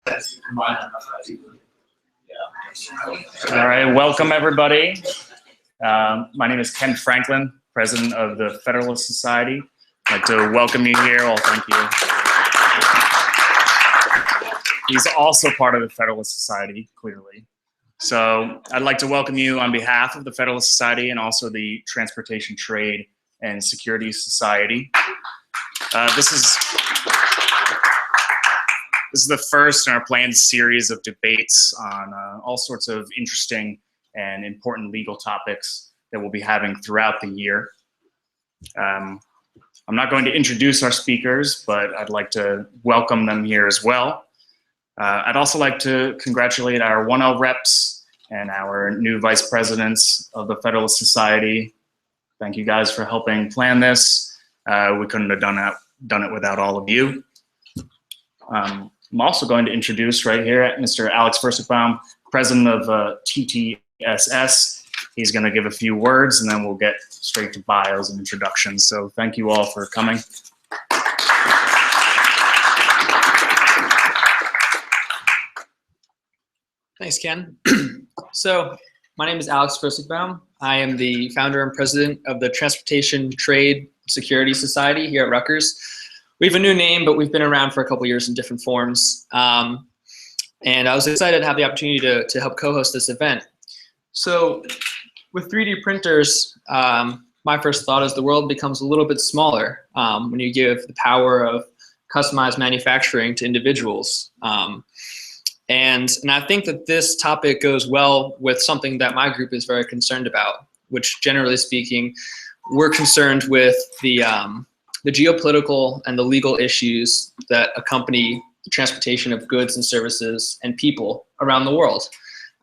All right, welcome everybody. My name is Ken Franklin, president of the Federalist Society. I'd like to welcome you here. Well, thank you. He's also part of the Federalist Society, clearly. So I'd like to welcome you on behalf of the Federalist Society and also the Transportation Trade and Security Society. This is the first in our planned series of debates on all sorts of interesting and important legal topics that we'll be having throughout the year. I'm not going to introduce our speakers, but I'd like to welcome them here as well. I'd also like to congratulate our 1L reps and our new vice presidents of the Federalist Society. Thank you guys for helping plan this. We couldn't have done it without all of you. I'm also going to introduce right here Mr. Alex Fursickbaum, president of TTSS. He's going to give a few words and then we'll get straight to bios and introductions. So thank you all for coming. Thanks, Ken. So my name is Alex Fursickbaum. I am the founder and president of the Transportation Trade Security Society here at Rutgers. We have a new name, but we've been around for a couple years in different forms. And I was excited to have the opportunity to help co-host this event. So with 3D printers, my first thought is the world becomes a little bit smaller when you give the power of customized manufacturing to individuals. And I think that this topic goes well with something that my group is very concerned about, which generally speaking, we're concerned with the geopolitical and the legal issues that accompany the transportation of goods and services and people around the world.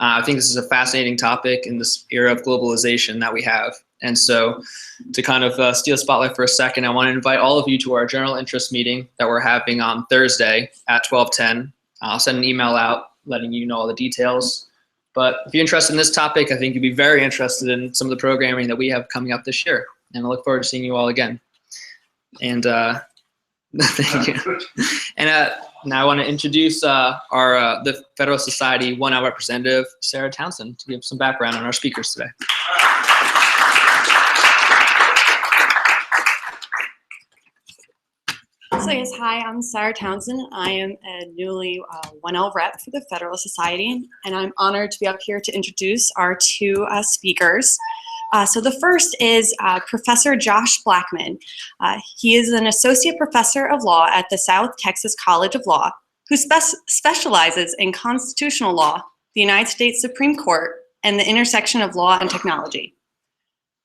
I think this is a fascinating topic in this era of globalization that we have. And so to kind of steal spotlight for a second, I want to invite all of you to our general interest meeting that we're having on Thursday at 12:10. I'll send an email out letting you know all the details. But if you're interested in this topic, I think you'd be very interested in some of the programming that we have coming up this year. And I look forward to seeing you all again. And thank you. And now I want to introduce the Federalist Society 1L representative, Sarah Townsend, to give some background on our speakers today. So yes, hi, I'm Sarah Townsend. I am a newly 1L rep for the Federalist Society, and I'm honored to be up here to introduce our two speakers. So the first is Professor Josh Blackman. He is an associate professor of law at the South Texas College of Law, who specializes in constitutional law, the United States Supreme Court, and the intersection of law and technology.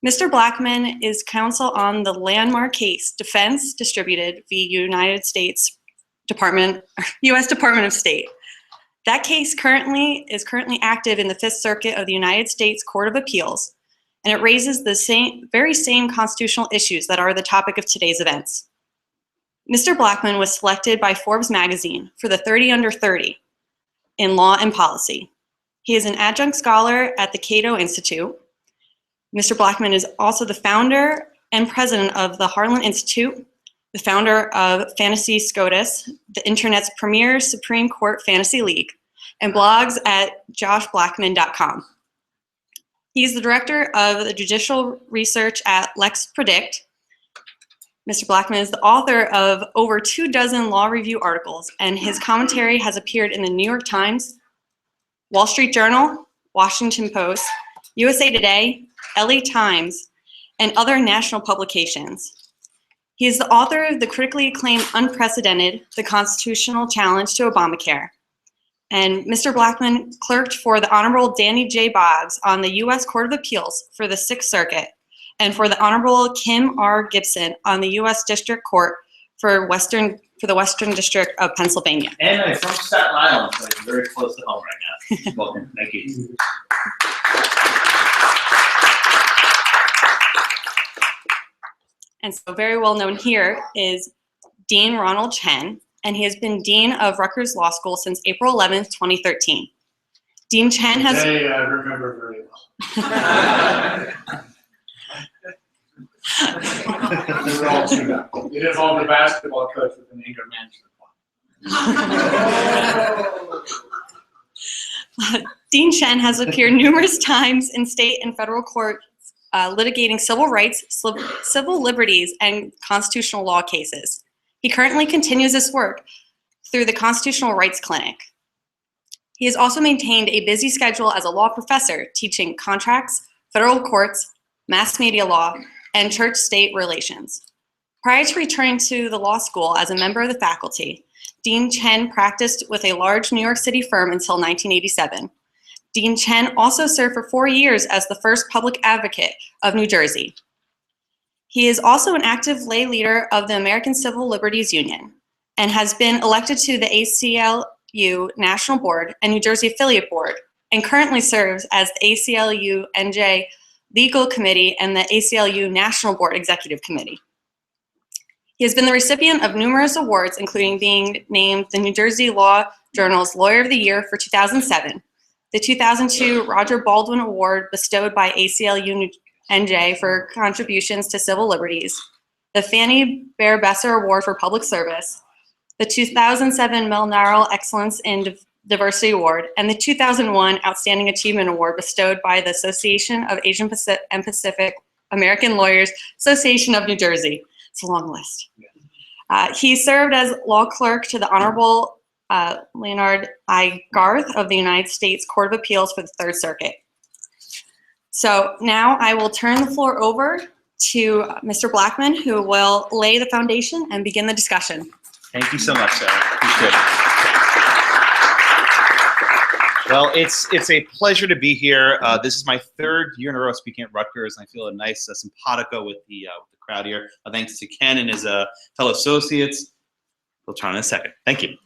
Mr. Blackman is counsel on the landmark case Defense Distributed v. U.S. Department of State. That case is currently active in the Fifth Circuit of the United States Court of Appeals, and it raises the very same constitutional issues that are the topic of today's events. Mr. Blackman was selected by Forbes magazine for the 30 Under 30 in law and policy. He is an adjunct scholar at the Cato Institute. Mr. Blackman is also the founder and president of the Harlan Institute, the founder of Fantasy SCOTUS, the internet's premier Supreme Court fantasy league, and blogs at joshblackman.com. He's the director of the judicial research at Lex Predict. Mr. Blackman is the author of over 24 law review articles, and his commentary has appeared in the New York Times, Wall Street Journal, Washington Post, USA Today, LA Times, and other national publications. He is the author of the critically acclaimed Unprecedented, The Constitutional Challenge to Obamacare. And Mr. Blackman clerked for the Honorable Danny J. Boggs on the U.S. Court of Appeals for the Sixth Circuit, and for the Honorable Kim R. Gibson on the U.S. District Court for the Western District of Pennsylvania. And I'm from Staten Island, so I'm very close to home right now. Welcome. Thank you. And so very well known here is Dean Ronald Chen, and he has been Dean of Rutgers Law School since April 11th, 2013. Dean Chen has... I remember very well. We're all tuned up. It involved a basketball coach with an anger management plan. Dean Chen has appeared numerous times in state and federal court litigating civil rights, civil liberties, and constitutional law cases. He currently continues this work through the Constitutional Rights Clinic. He has also maintained a busy schedule as a law professor, teaching contracts, federal courts, mass media law, and church-state relations. Prior to returning to the law school as a member of the faculty, Dean Chen practiced with a large New York City firm until 1987. Dean Chen also served for 4 years as the first public advocate of New Jersey. He is also an active lay leader of the American Civil Liberties Union and has been elected to the ACLU National Board and New Jersey Affiliate Board, and currently serves as the ACLU NJ Legal Committee and the ACLU National Board Executive Committee. He has been the recipient of numerous awards, including being named the New Jersey Law Journal's Lawyer of the Year for 2007, the 2002 Roger Baldwin Award bestowed by ACLU NJ for contributions to civil liberties, the Fannie Bear Besser Award for Public Service, the 2007 Mel Narrell Excellence in Diversity Award, and the 2001 Outstanding Achievement Award bestowed by the Association of Asian and Pacific American Lawyers, Association of New Jersey. It's a long list. He served as law clerk to the Honorable Leonard I. Garth of the United States Court of Appeals for the Third Circuit. So now I will turn the floor over to Mr. Blackman, who will lay the foundation and begin the discussion. Thank you so much, Sarah. Appreciate it. Well, it's a pleasure to be here. This is my 3rd year in a row speaking at Rutgers, and I feel a nice simpatico with the crowd here. Thanks to Ken and his fellow associates. We'll try in a second. Thank you.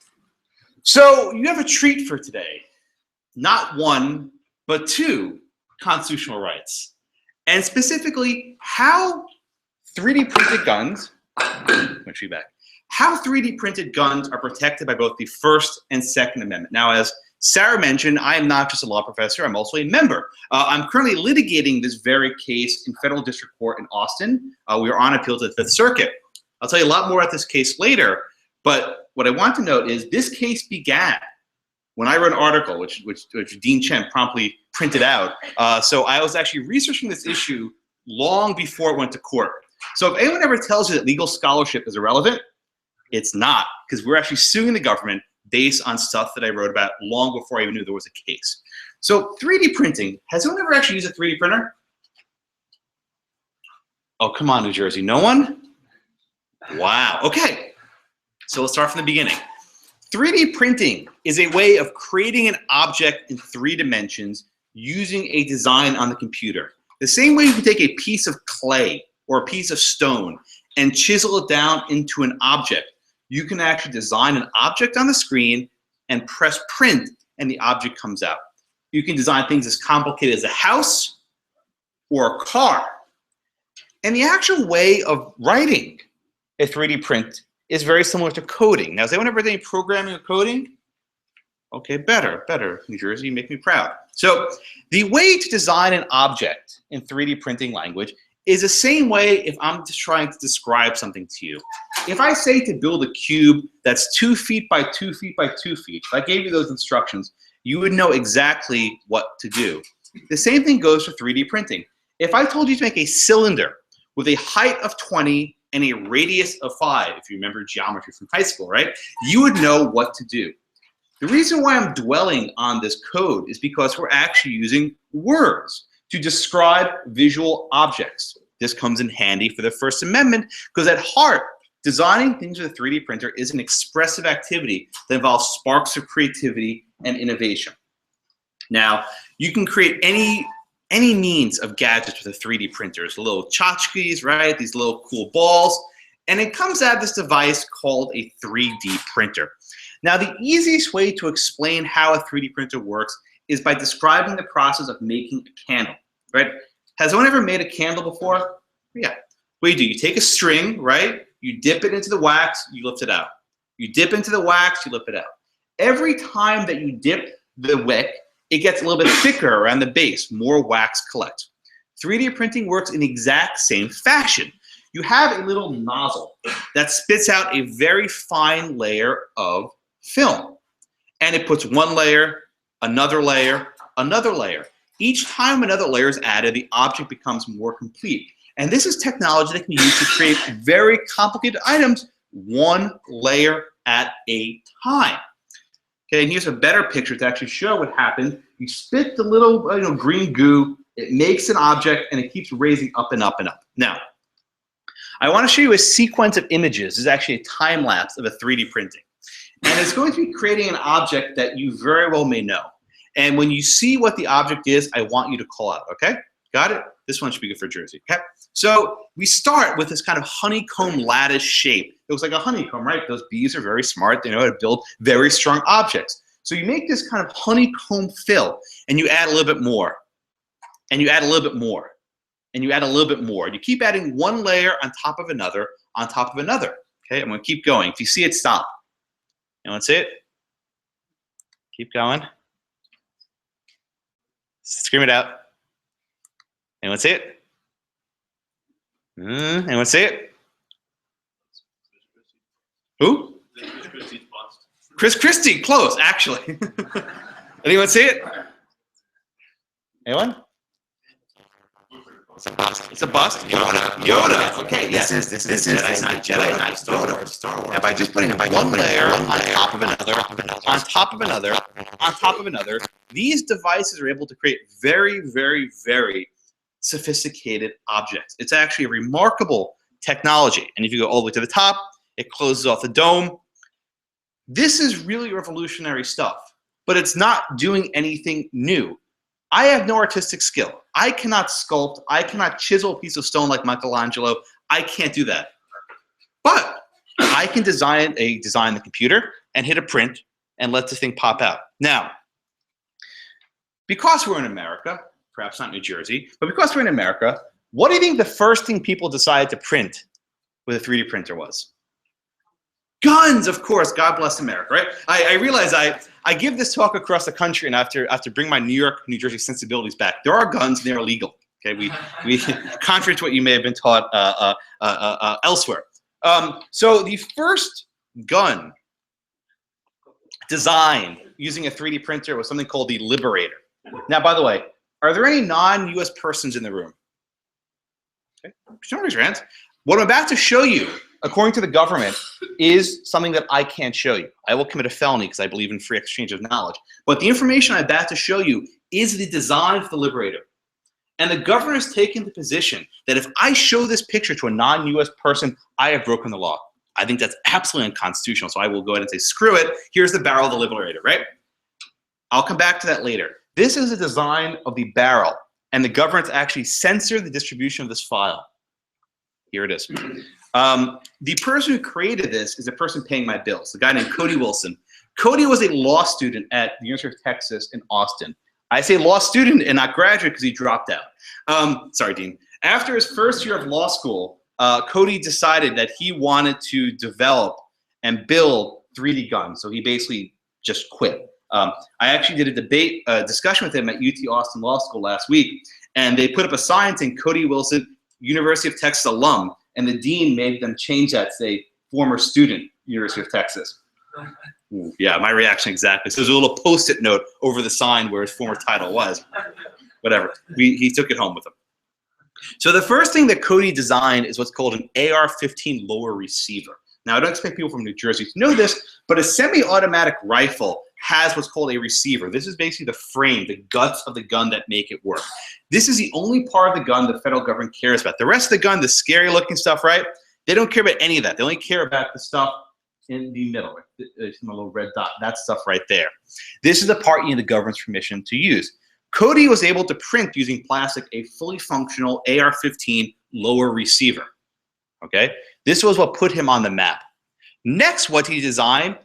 So you have a treat for today. Not 1, but 2 constitutional rights. And specifically, how 3D printed guns, how 3D printed guns are protected by both the First and Second Amendment. Now, as Sarah mentioned, I am not just a law professor, I'm also a member. I'm currently litigating this very case in federal district court in Austin. We are on appeal to the 5th Circuit. I'll tell you a lot more about this case later, but what I want to note is this case began when I wrote an article, which Dean Chen promptly printed out. So I was actually researching this issue long before it went to court. So if anyone ever tells you that legal scholarship is irrelevant, it's not, because we're actually suing the government based on stuff that I wrote about long before I even knew there was a case. So 3D printing, has anyone ever actually used a 3D printer? Oh, come on, New Jersey, no one? Wow, okay. So let's start from the beginning. 3D printing is a way of creating an object in 3 dimensions using a design on the computer. The same way you can take a piece of clay or a piece of stone and chisel it down into an object. You can actually design an object on the screen and press print, and the object comes out. You can design things as complicated as a house or a car. And the actual way of writing a 3D print is very similar to coding. Now, has anyone ever done any programming or coding? Okay, better, New Jersey, you make me proud. So the way to design an object in 3D printing language is the same way if I'm just trying to describe something to you. If I say to build a cube that's 2 feet by 2 feet by 2 feet, if I gave you those instructions, you would know exactly what to do. The same thing goes for 3D printing. If I told you to make a cylinder with a height of 20 and a radius of 5, if you remember geometry from high school, right? You would know what to do. The reason why I'm dwelling on this code is because we're actually using words to describe visual objects. This comes in handy for the First Amendment because at heart, designing things with a 3D printer is an expressive activity that involves sparks of creativity and innovation. Now, you can create any means of gadgets with a 3D printer. It's little tchotchkes, right? These little cool balls. And it comes out of this device called a 3D printer. Now, the easiest way to explain how a 3D printer works is by describing the process of making a candle, right? Has anyone ever made a candle before? Yeah. What do? You take a string, right? You dip it into the wax, you lift it out. You dip into the wax, you lift it out. Every time that you dip the wick, it gets a little bit thicker around the base, more wax collects. 3D printing works in the exact same fashion. You have a little nozzle that spits out a very fine layer of film. And it puts one layer another layer, another layer. Each time another layer is added, the object becomes more complete. And this is technology that can be used to create very complicated items one layer at a time. Okay, and here's a better picture to actually show what happens. You spit the little green goo, it makes an object, and it keeps raising up and up and up. Now, I want to show you a sequence of images. This is actually a time lapse of a 3D printing. And it's going to be creating an object that you very well may know. And when you see what the object is, I want you to call out, okay? Got it? This one should be good for Jersey, okay? So we start with this kind of honeycomb lattice shape. It looks like a honeycomb, right? Those bees are very smart. They know how to build very strong objects. So you make this kind of honeycomb fill, and you add a little bit more, and you add a little bit more, and you add a little bit more. You keep adding one layer on top of another, on top of another, okay? I'm going to keep going. If you see it, stop. Anyone see it? Keep going. Scream it out. Anyone see it? Anyone see it? Who? Chris Christie, close, actually. Anyone see it? Anyone? It's a bust. It's a bust. Yoda. Okay. This is Jedi Knight Star Wars. Now by just putting one layer on top of another, on top of another, on top of another, these devices are able to create very, very, very sophisticated objects. It's actually a remarkable technology. And if you go all the way to the top, it closes off the dome. This is really revolutionary stuff, but it's not doing anything new. I have no artistic skill. I cannot sculpt. I cannot chisel a piece of stone like Michelangelo. I can't do that. But I can design the computer and hit a print and let the thing pop out. Now, because we're in America, perhaps not New Jersey, but because we're in America, what do you think the first thing people decided to print with a 3D printer was? Guns, of course. God bless America, right? I realize I give this talk across the country, and I have to bring my New York, New Jersey sensibilities back. There are guns, and they're illegal. Okay, we contrary to what you may have been taught elsewhere. So the first gun designed using a 3D printer was something called the Liberator. Now, by the way, are there any non-U.S. persons in the room? Okay, don't raise your hands. What I'm about to show you, according to the government, is something that I can't show you. I will commit a felony because I believe in free exchange of knowledge. But the information I'm about to show you is the design for the Liberator. And the government has taken the position that if I show this picture to a non-U.S. person, I have broken the law. I think that's absolutely unconstitutional, so I will go ahead and say, screw it, here's the barrel of the Liberator, right? I'll come back to that later. This is a design of the barrel, and the government's actually censored the distribution of this file. Here it is. The person who created this is a person paying my bills, a guy named Cody Wilson. Cody was a law student at the University of Texas in Austin. I say law student and not graduate because he dropped out. Sorry, Dean. After his first year of law school, Cody decided that he wanted to develop and build 3D guns. So he basically just quit. I actually did a discussion with him at UT Austin Law School last week, and they put up a sign saying Cody Wilson, University of Texas alum, and the dean made them change that to say former student, University of Texas. Yeah, my reaction exactly. So there's a little post-it note over the sign where his former title was. Whatever. He took it home with him. So the first thing that Cody designed is what's called an AR-15 lower receiver. Now, I don't expect people from New Jersey to know this, but a semi-automatic rifle has what's called a receiver. This is basically the frame, the guts of the gun that make it work. This is the only part of the gun the federal government cares about. The rest of the gun, the scary looking stuff, right? They don't care about any of that. They only care about the stuff in the middle, right? There's a little red dot, that stuff right there. This is the part you need the government's permission to use. Cody was able to print using plastic a fully functional AR-15 lower receiver, okay? This was what put him on the map. Next, what he designed,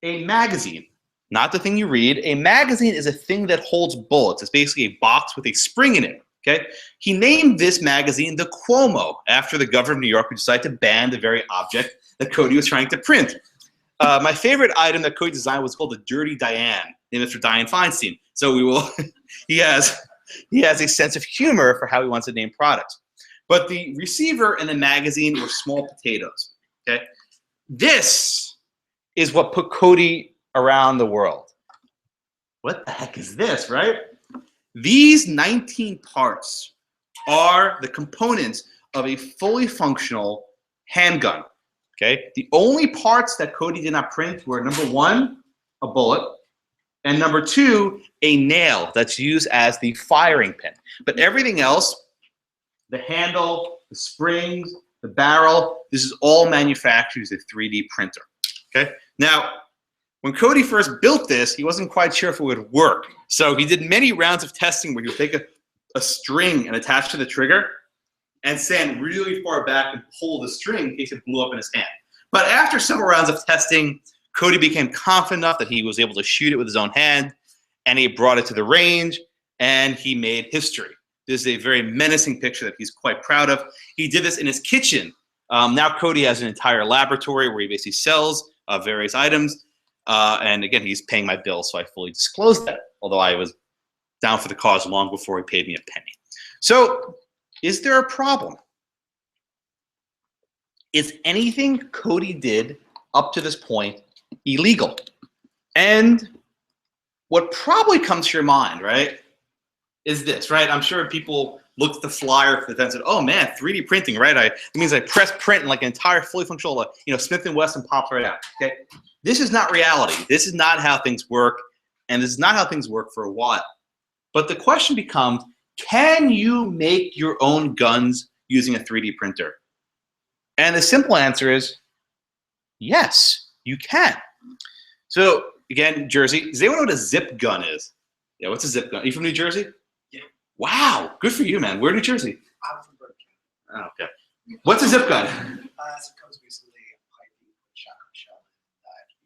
a magazine. Not the thing you read. A magazine is a thing that holds bullets. It's basically a box with a spring in it, okay? He named this magazine the Cuomo after the governor of New York who decided to ban the very object that Cody was trying to print. My favorite item that Cody designed was called the Dirty Diane, named after Dianne Feinstein. So we will, he has a sense of humor for how he wants to name products. But the receiver and the magazine were small potatoes, okay? This is what put Cody around the world. what the heck is this, right? These 19 parts are the components of a fully functional handgun, okay? The only parts that Cody did not print were, number one, a bullet, and number two, a nail that's used as the firing pin. But everything else, the handle, the springs, the barrel, this is all manufactured as a 3D printer, okay? Now, when Cody first built this, he wasn't quite sure if it would work. So he did many rounds of testing where he would take a string and attach to the trigger and stand really far back and pull the string in case it blew up in his hand. But after several rounds of testing, Cody became confident enough that he was able to shoot it with his own hand, and he brought it to the range, and he made history. This is a very menacing picture that he's quite proud of. He did this in his kitchen. Now Cody has an entire laboratory where he basically sells various items. And again, he's paying my bill, so I fully disclosed that, although I was down for the cause long before he paid me a penny. So, is there a problem? Is anything Cody did up to this point illegal? And what probably comes to your mind, right, is this, right? I'm sure people looked at the flyer for the and said, oh man, 3D printing, right? It means I press print and like an entire fully functional, Smith & Wesson pops right out, okay? This is not reality. This is not how things work, and this is not how things work for a while. But the question becomes, can you make your own guns using a 3D printer? And the simple answer is yes, you can. So again, Jersey, does anyone know what a zip gun is? Yeah, what's a zip gun? Are you from New Jersey? Yeah. Wow, good for you, man. Where in New Jersey? I'm from Berkeley. Oh, okay. What's a zip gun? As it comes basically a pipe you put shotgun shell in that you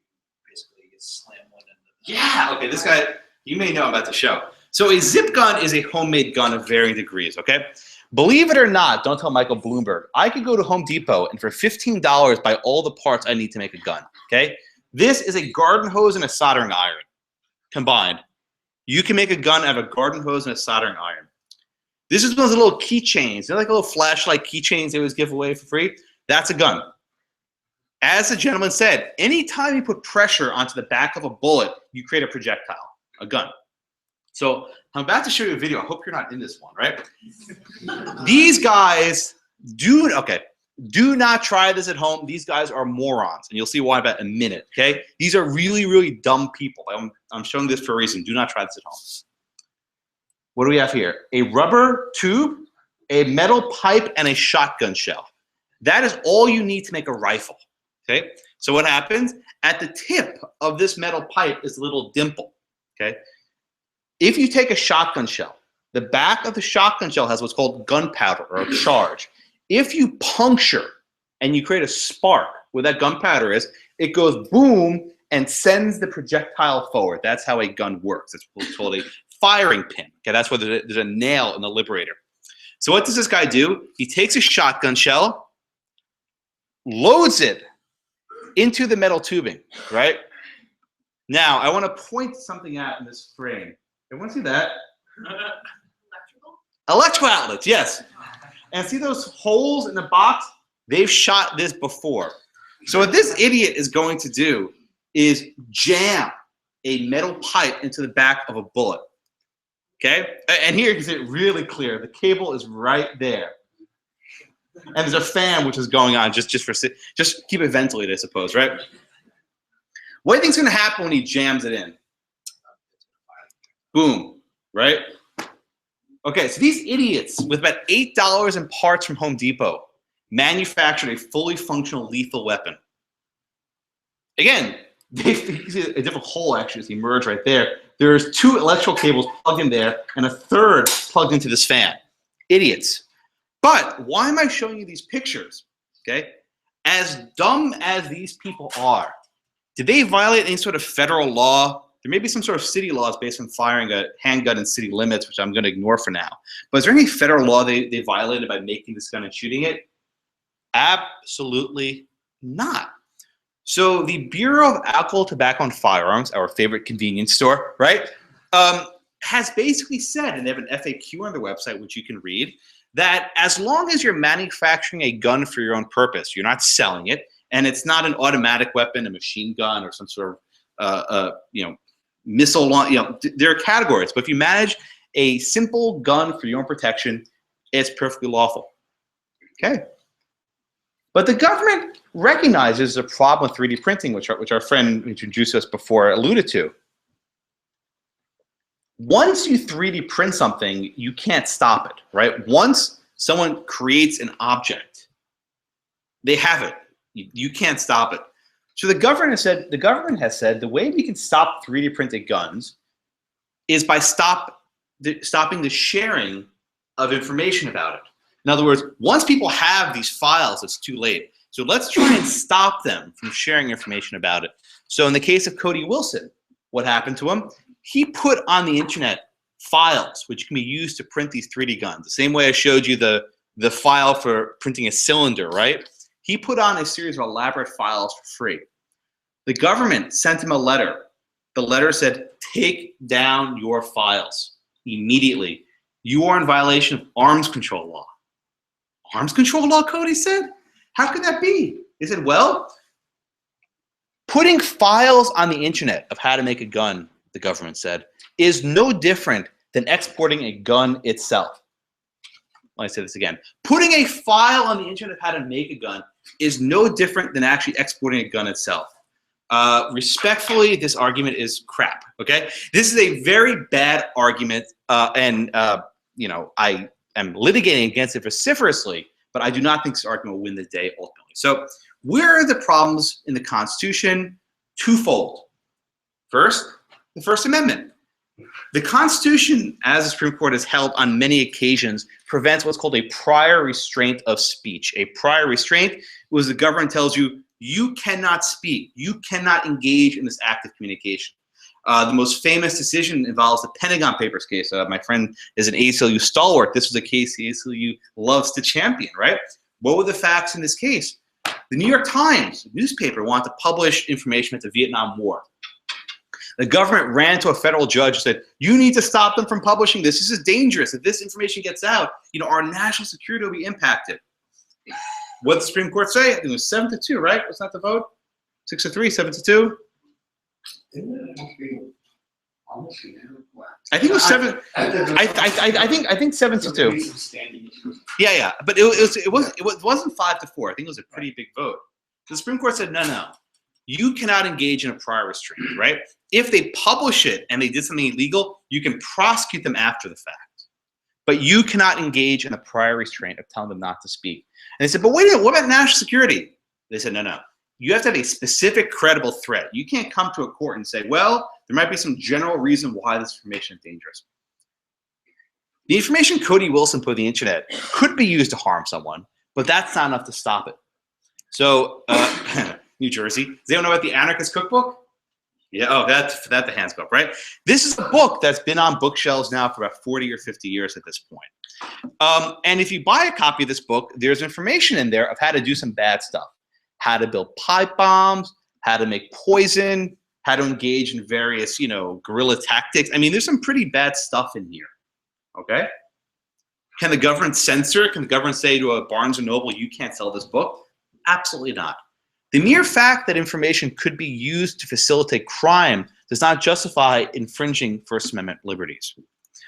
basically slam one end of the Yeah, okay, this guy, you may know about the show. So a zip gun is a homemade gun of varying degrees, okay? Believe it or not, don't tell Michael Bloomberg, I could go to Home Depot and for $15 buy all the parts I need to make a gun, okay? This is a garden hose and a soldering iron combined. You can make a gun out of a garden hose and a soldering iron. This is one of those little keychains. They're like little flashlight keychains they always give away for free. That's a gun. As the gentleman said, anytime you put pressure onto the back of a bullet, you create a projectile, a gun. So I'm about to show you a video. I hope you're not in this one, right? These guys do not try this at home. These guys are morons, and you'll see why in about a minute, okay? These are really, really dumb people. I'm showing this for a reason. Do not try this at home. What do we have here? A rubber tube, a metal pipe, and a shotgun shell. That is all you need to make a rifle, okay? So what happens? At the tip of this metal pipe is a little dimple, okay? If you take a shotgun shell, the back of the shotgun shell has what's called gunpowder or a charge. If you puncture and you create a spark where that gunpowder is, it goes boom and sends the projectile forward. That's how a gun works. It's what's called a firing pin. Okay, that's where there's a nail in the Liberator. So what does this guy do? He takes a shotgun shell, loads it into the metal tubing, right? Now, I want to point something out in this frame. Everyone see that? Electrical outlets, yes. And see those holes in the box? They've shot this before. So what this idiot is going to do is jam a metal pipe into the back of a bullet. Okay? And here you can see it really clear. The cable is right there. And there's a fan which is going on just keep it ventilated, I suppose, right? What do you think's going to happen when he jams it in? Boom, right? Okay, so these idiots with about $8 in parts from Home Depot manufactured a fully functional lethal weapon. Again, you see a different hole actually is emerged right there. There's 2 electrical cables plugged in there and a 3rd plugged into this fan. Idiots. But why am I showing you these pictures? Okay, as dumb as these people are, did they violate any sort of federal law? There may be some sort of city laws based on firing a handgun in city limits, which I'm going to ignore for now. But is there any federal law they violated by making this gun and shooting it? Absolutely not. So the Bureau of Alcohol, Tobacco, and Firearms, our favorite convenience store, right, has basically said, and they have an FAQ on their website, which you can read, that as long as you're manufacturing a gun for your own purpose, you're not selling it, and it's not an automatic weapon, a machine gun, or some sort of, missile launch, there are categories. But if you manage a simple gun for your own protection, it's perfectly lawful. Okay. But the government recognizes a problem with 3D printing, which our friend who introduced us before alluded to. Once you 3D print something, you can't stop it, right? Once someone creates an object, they have it. You can't stop it. So the government has said the way we can stop 3D printed guns is by stopping the sharing of information about it. In other words, once people have these files, it's too late. So let's try and stop them from sharing information about it. So in the case of Cody Wilson, what happened to him? He put on the internet files which can be used to print these 3D guns. The same way I showed you the file for printing a cylinder, right? He put on a series of elaborate files for free. The government sent him a letter. The letter said, take down your files immediately. You are in violation of arms control law. Arms control law, Cody said? How could that be? They said, well, putting files on the internet of how to make a gun, the government said, is no different than exporting a gun itself. Let me say this again. Putting a file on the internet of how to make a gun is no different than actually exporting a gun itself. Respectfully, this argument is crap, okay? This is a very bad argument, and I am litigating against it vociferously, but I do not think this argument will win the day ultimately. So where are the problems in the Constitution? Twofold. First, the First Amendment. The Constitution, as the Supreme Court has held on many occasions, prevents what's called a prior restraint of speech. A prior restraint was the government tells you, you cannot speak, you cannot engage in this act of communication. The most famous decision involves the Pentagon Papers case. My friend is an ACLU stalwart. This was a case the ACLU loves to champion, right? What were the facts in this case? The New York Times newspaper wanted to publish information about the Vietnam War. The government ran to a federal judge and said, you need to stop them from publishing this. This is dangerous. If this information gets out, our national security will be impacted. What did the Supreme Court say? I think it was 7-2, right? Was that the vote? 6-3, 7-2? I think it was 7. I think 7-2. Yeah. But it wasn't 5-4. I think it was a pretty big vote. The Supreme Court said, no. You cannot engage in a prior restraint, right? If they publish it and they did something illegal, you can prosecute them after the fact. But you cannot engage in a prior restraint of telling them not to speak. And they said, but wait a minute, what about national security? They said, no. You have to have a specific credible threat. You can't come to a court and say, well, there might be some general reason why this information is dangerous. The information Cody Wilson put on the internet could be used to harm someone, but that's not enough to stop it. So, New Jersey, does anyone know about the Anarchist Cookbook? Yeah, that's the Hans book, right? This is a book that's been on bookshelves now for about 40 or 50 years at this point. And if you buy a copy of this book, there's information in there of how to do some bad stuff. How to build pipe bombs, how to make poison, how to engage in various, guerrilla tactics. I mean, there's some pretty bad stuff in here, okay? Can the government censor it? Can the government say to a Barnes & Noble, you can't sell this book? Absolutely not. The mere fact that information could be used to facilitate crime does not justify infringing First Amendment liberties.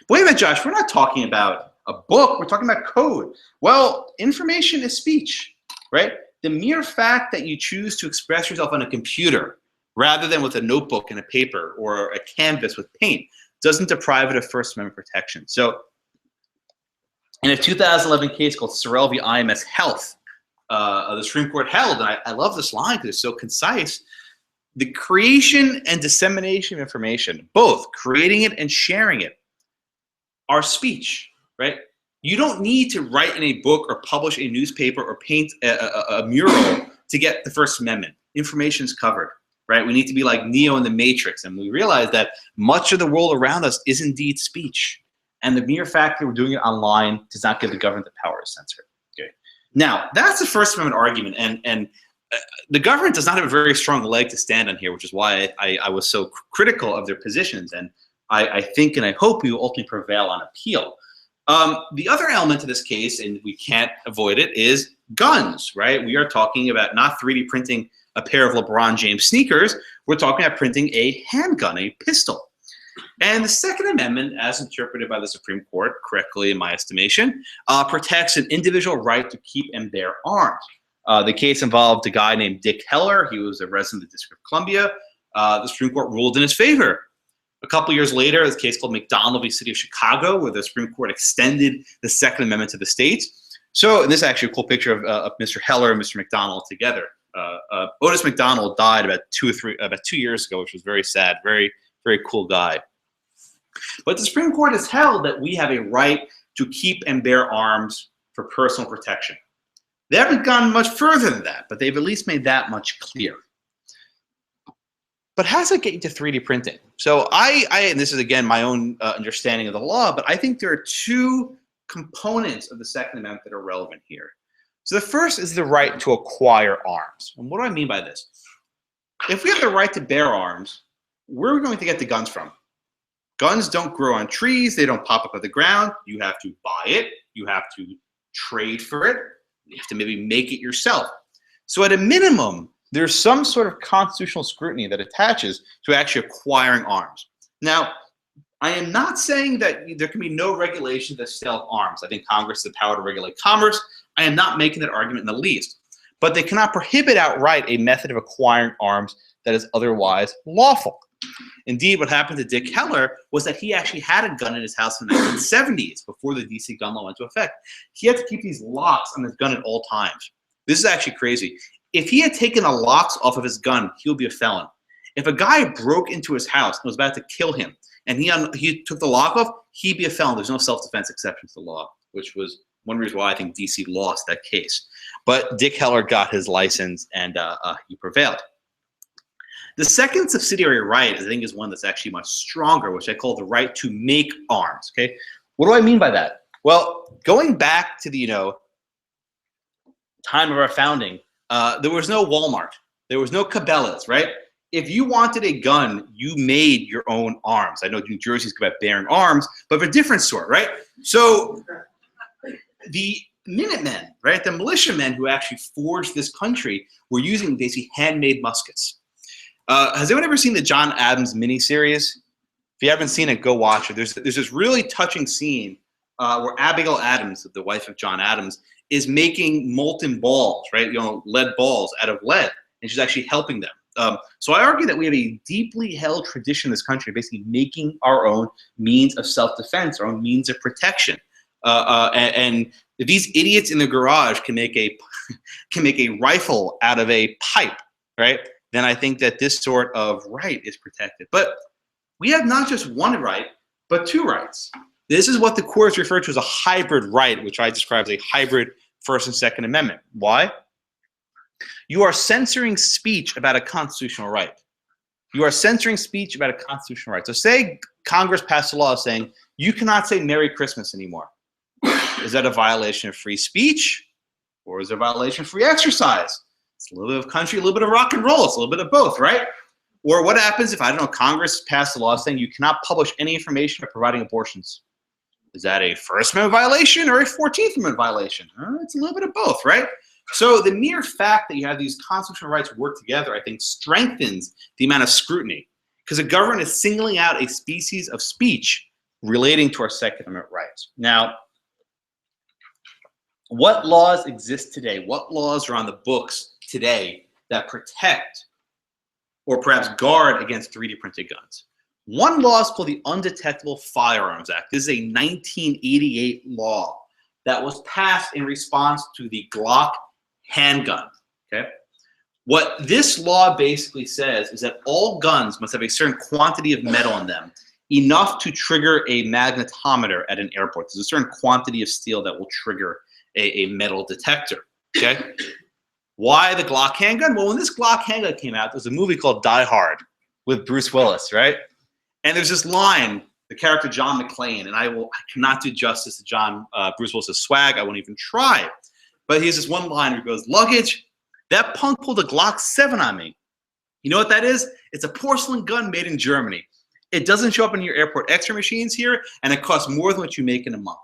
Wait a minute, Josh, we're not talking about a book, we're talking about code. Well, information is speech, right? The mere fact that you choose to express yourself on a computer rather than with a notebook and a paper or a canvas with paint doesn't deprive it of First Amendment protection. So in a 2011 case called Sorrell v. IMS Health, the Supreme Court held, and I love this line because it's so concise, the creation and dissemination of information, both creating it and sharing it, are speech, right? You don't need to write in a book or publish a newspaper or paint a mural to get the First Amendment. Information is covered, right? We need to be like Neo in the Matrix, and we realize that much of the world around us is indeed speech. And the mere fact that we're doing it online does not give the government the power to censor it. Okay. Now, that's the First Amendment argument, and the government does not have a very strong leg to stand on here, which is why I was so critical of their positions, and I think and I hope we will ultimately prevail on appeal. The other element to this case, and we can't avoid it, is guns, right? We are talking about not 3D printing a pair of LeBron James sneakers. We're talking about printing a handgun, a pistol. And the Second Amendment, as interpreted by the Supreme Court, correctly in my estimation, protects an individual right to keep and bear arms. The case involved a guy named Dick Heller. He was a resident of the District of Columbia. The Supreme Court ruled in his favor. A couple years later, there's a case called McDonald v. City of Chicago, where the Supreme Court extended the Second Amendment to the states. So, and this is actually a cool picture of Mr. Heller and Mr. McDonald together. Otis McDonald died about 2 years ago, which was very sad. Very, very cool guy. But the Supreme Court has held that we have a right to keep and bear arms for personal protection. They haven't gone much further than that, but they've at least made that much clear. But how does it get into 3D printing? So and this is again my own understanding of the law, but I think there are two components of the Second Amendment that are relevant here. So the first is the right to acquire arms. And what do I mean by this? If we have the right to bear arms, where are we going to get the guns from? Guns don't grow on trees. They don't pop up out of the ground. You have to buy it. You have to trade for it. You have to maybe make it yourself. So at a minimum, there's some sort of constitutional scrutiny that attaches to actually acquiring arms. Now, I am not saying that there can be no regulation that sell arms. I think Congress has the power to regulate commerce. I am not making that argument in the least. But they cannot prohibit outright a method of acquiring arms that is otherwise lawful. Indeed, what happened to Dick Heller was that he actually had a gun in his house in the 1970s before the DC gun law went into effect. He had to keep these locks on his gun at all times. This is actually crazy. If he had taken the locks off of his gun, he would be a felon. If a guy broke into his house and was about to kill him, and he took the lock off, he'd be a felon. There's no self-defense exception to the law, which was one reason why I think DC lost that case. But Dick Heller got his license, and he prevailed. The second subsidiary right, I think, is one that's actually much stronger, which I call the right to make arms. Okay, what do I mean by that? Well, going back to the time of our founding, there was no Walmart, there was no Cabela's, right? If you wanted a gun, you made your own arms. I know New Jersey's about bearing arms, but of a different sort, right? So the Minutemen, right, the militiamen who actually forged this country were using basically handmade muskets. Has anyone ever seen the John Adams miniseries? If you haven't seen it, go watch it. There's this really touching scene where Abigail Adams, the wife of John Adams, is making molten balls, right? Lead balls out of lead, and she's actually helping them. So I argue that we have a deeply held tradition in this country, basically making our own means of self-defense, our own means of protection. And if these idiots in the garage can make a rifle out of a pipe, right? Then I think that this sort of right is protected. But we have not just one right, but two rights. This is what the courts refer to as a hybrid right, which I describe as a hybrid First and Second Amendment. Why? You are censoring speech about a constitutional right. You are censoring speech about a constitutional right. So say Congress passed a law saying you cannot say Merry Christmas anymore. Is that a violation of free speech, or is it a violation of free exercise? It's a little bit of country, a little bit of rock and roll. It's a little bit of both, right? Or what happens if, I don't know, Congress passed a law saying you cannot publish any information about providing abortions? Is that a First Amendment violation or a 14th Amendment violation? It's a little bit of both, right? So the mere fact that you have these constitutional rights work together, I think, strengthens the amount of scrutiny, because the government is singling out a species of speech relating to our Second Amendment rights. Now, what laws exist today? What laws are on the books today that protect or perhaps guard against 3D printed guns? One law is called the Undetectable Firearms Act. This is a 1988 law that was passed in response to the Glock handgun. Okay? What this law basically says is that all guns must have a certain quantity of metal in them, enough to trigger a magnetometer at an airport. There's a certain quantity of steel that will trigger a metal detector. Okay? Why the Glock handgun? Well, when this Glock handgun came out, there was a movie called Die Hard with Bruce Willis, right? And there's this line, the character John McClane, and I cannot do justice to Bruce Willis's swag. I won't even try. But he has this one line where he goes, "Luggage, that punk pulled a Glock 7 on me." You know what that is? It's a porcelain gun made in Germany. It doesn't show up in your airport X-ray machines here, and it costs more than what you make in a month.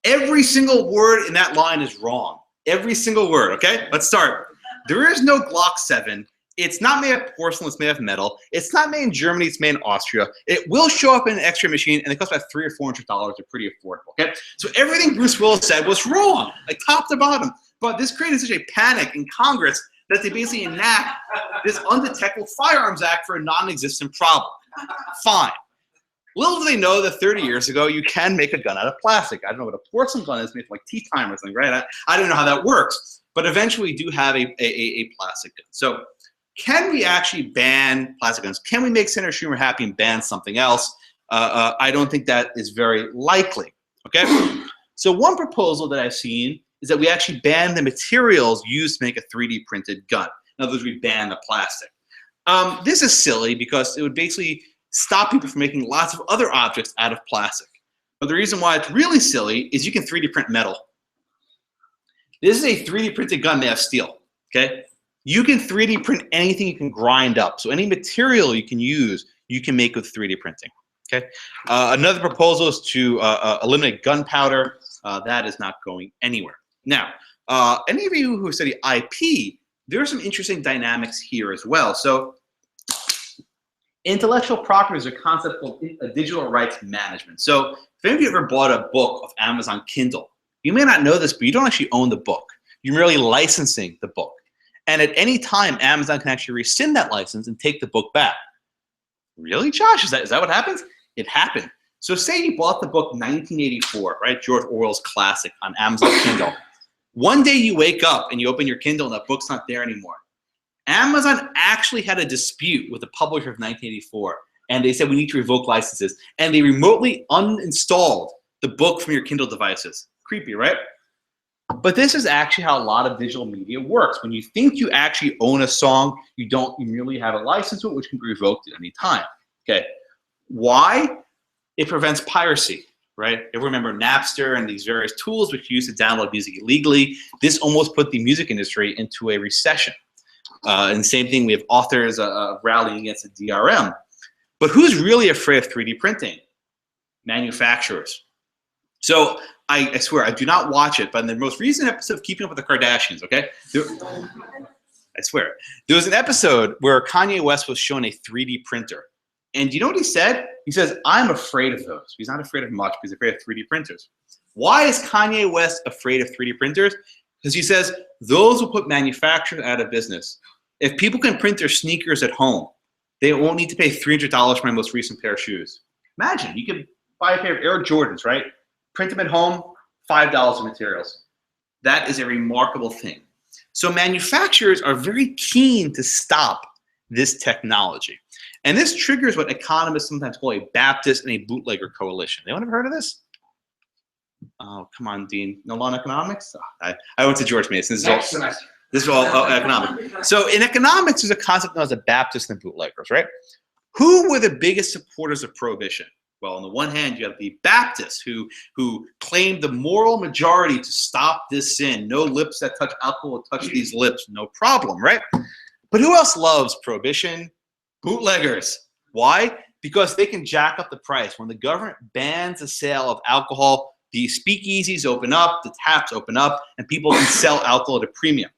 Every single word in that line is wrong. Every single word, okay? Let's start. There is no Glock 7. It's not made of porcelain, it's made of metal. It's not made in Germany, it's made in Austria. It will show up in an X-ray machine, and it costs about $300 or $400. They're pretty affordable, okay? So everything Bruce Willis said was wrong, like top to bottom. But this created such a panic in Congress that they basically enact this Undetectable Firearms Act for a non-existent problem. Fine. Little do they know that 30 years ago, you can make a gun out of plastic. I don't know what a porcelain gun is, made from like tea time or something, right? I don't know how that works. But eventually, we do have a plastic gun. So can we actually ban plastic guns? Can we make Senator Schumer happy and ban something else? I don't think that is very likely, okay? So one proposal that I've seen is that we actually ban the materials used to make a 3D printed gun. In other words, we ban the plastic. This is silly because it would basically stop people from making lots of other objects out of plastic. But the reason why it's really silly is you can 3D print metal. This is a 3D printed gun made of steel, okay? You can 3D print anything you can grind up. So any material you can use, you can make with 3D printing, okay? Another proposal is to eliminate gunpowder. That is not going anywhere. Now, any of you who study IP, there are some interesting dynamics here as well. So intellectual property is a concept called digital rights management. So if any of you ever bought a book of Amazon Kindle, you may not know this, but you don't actually own the book. You're merely licensing the book. And at any time, Amazon can actually rescind that license and take the book back. Really, Josh? Is that what happens? It happened. So say you bought the book 1984, right? George Orwell's classic on Amazon Kindle. One day you wake up and you open your Kindle and that book's not there anymore. Amazon actually had a dispute with the publisher of 1984, and they said we need to revoke licenses. And they remotely uninstalled the book from your Kindle devices. Creepy, right? But this is actually how a lot of digital media works. When you think you actually own a song, you don't. You merely have a license to it, which can be revoked at any time. Okay. Why? It prevents piracy, right? If you remember Napster and these various tools which you use to download music illegally, this almost put the music industry into a recession. And same thing, we have authors rallying against the DRM. But who's really afraid of 3D printing? Manufacturers. So I swear, I do not watch it, but in the most recent episode of Keeping Up with the Kardashians, okay? I swear. There was an episode where Kanye West was shown a 3D printer. And you know what he said? He says, I'm afraid of those. He's not afraid of much, but he's afraid of 3D printers. Why is Kanye West afraid of 3D printers? Because he says, those will put manufacturers out of business. If people can print their sneakers at home, they won't need to pay $300 for my most recent pair of shoes. Imagine, you can buy a pair of Air Jordans, right? Print them at home, $5 of materials. That is a remarkable thing. So manufacturers are very keen to stop this technology. And this triggers what economists sometimes call a Baptist and a bootlegger coalition. Anyone ever heard of this? Oh, come on, Dean. No law in economics? Oh, I went to George Mason. This is all economic. So in economics, there's a concept known as the Baptists and bootleggers, right? Who were the biggest supporters of prohibition? Well, on the one hand, you have the Baptists who claimed the moral majority to stop this sin. No lips that touch alcohol touch these lips, no problem, right? But who else loves prohibition? Bootleggers. Why? Because they can jack up the price. When the government bans the sale of alcohol, the speakeasies open up, the taps open up, and people can sell alcohol at a premium.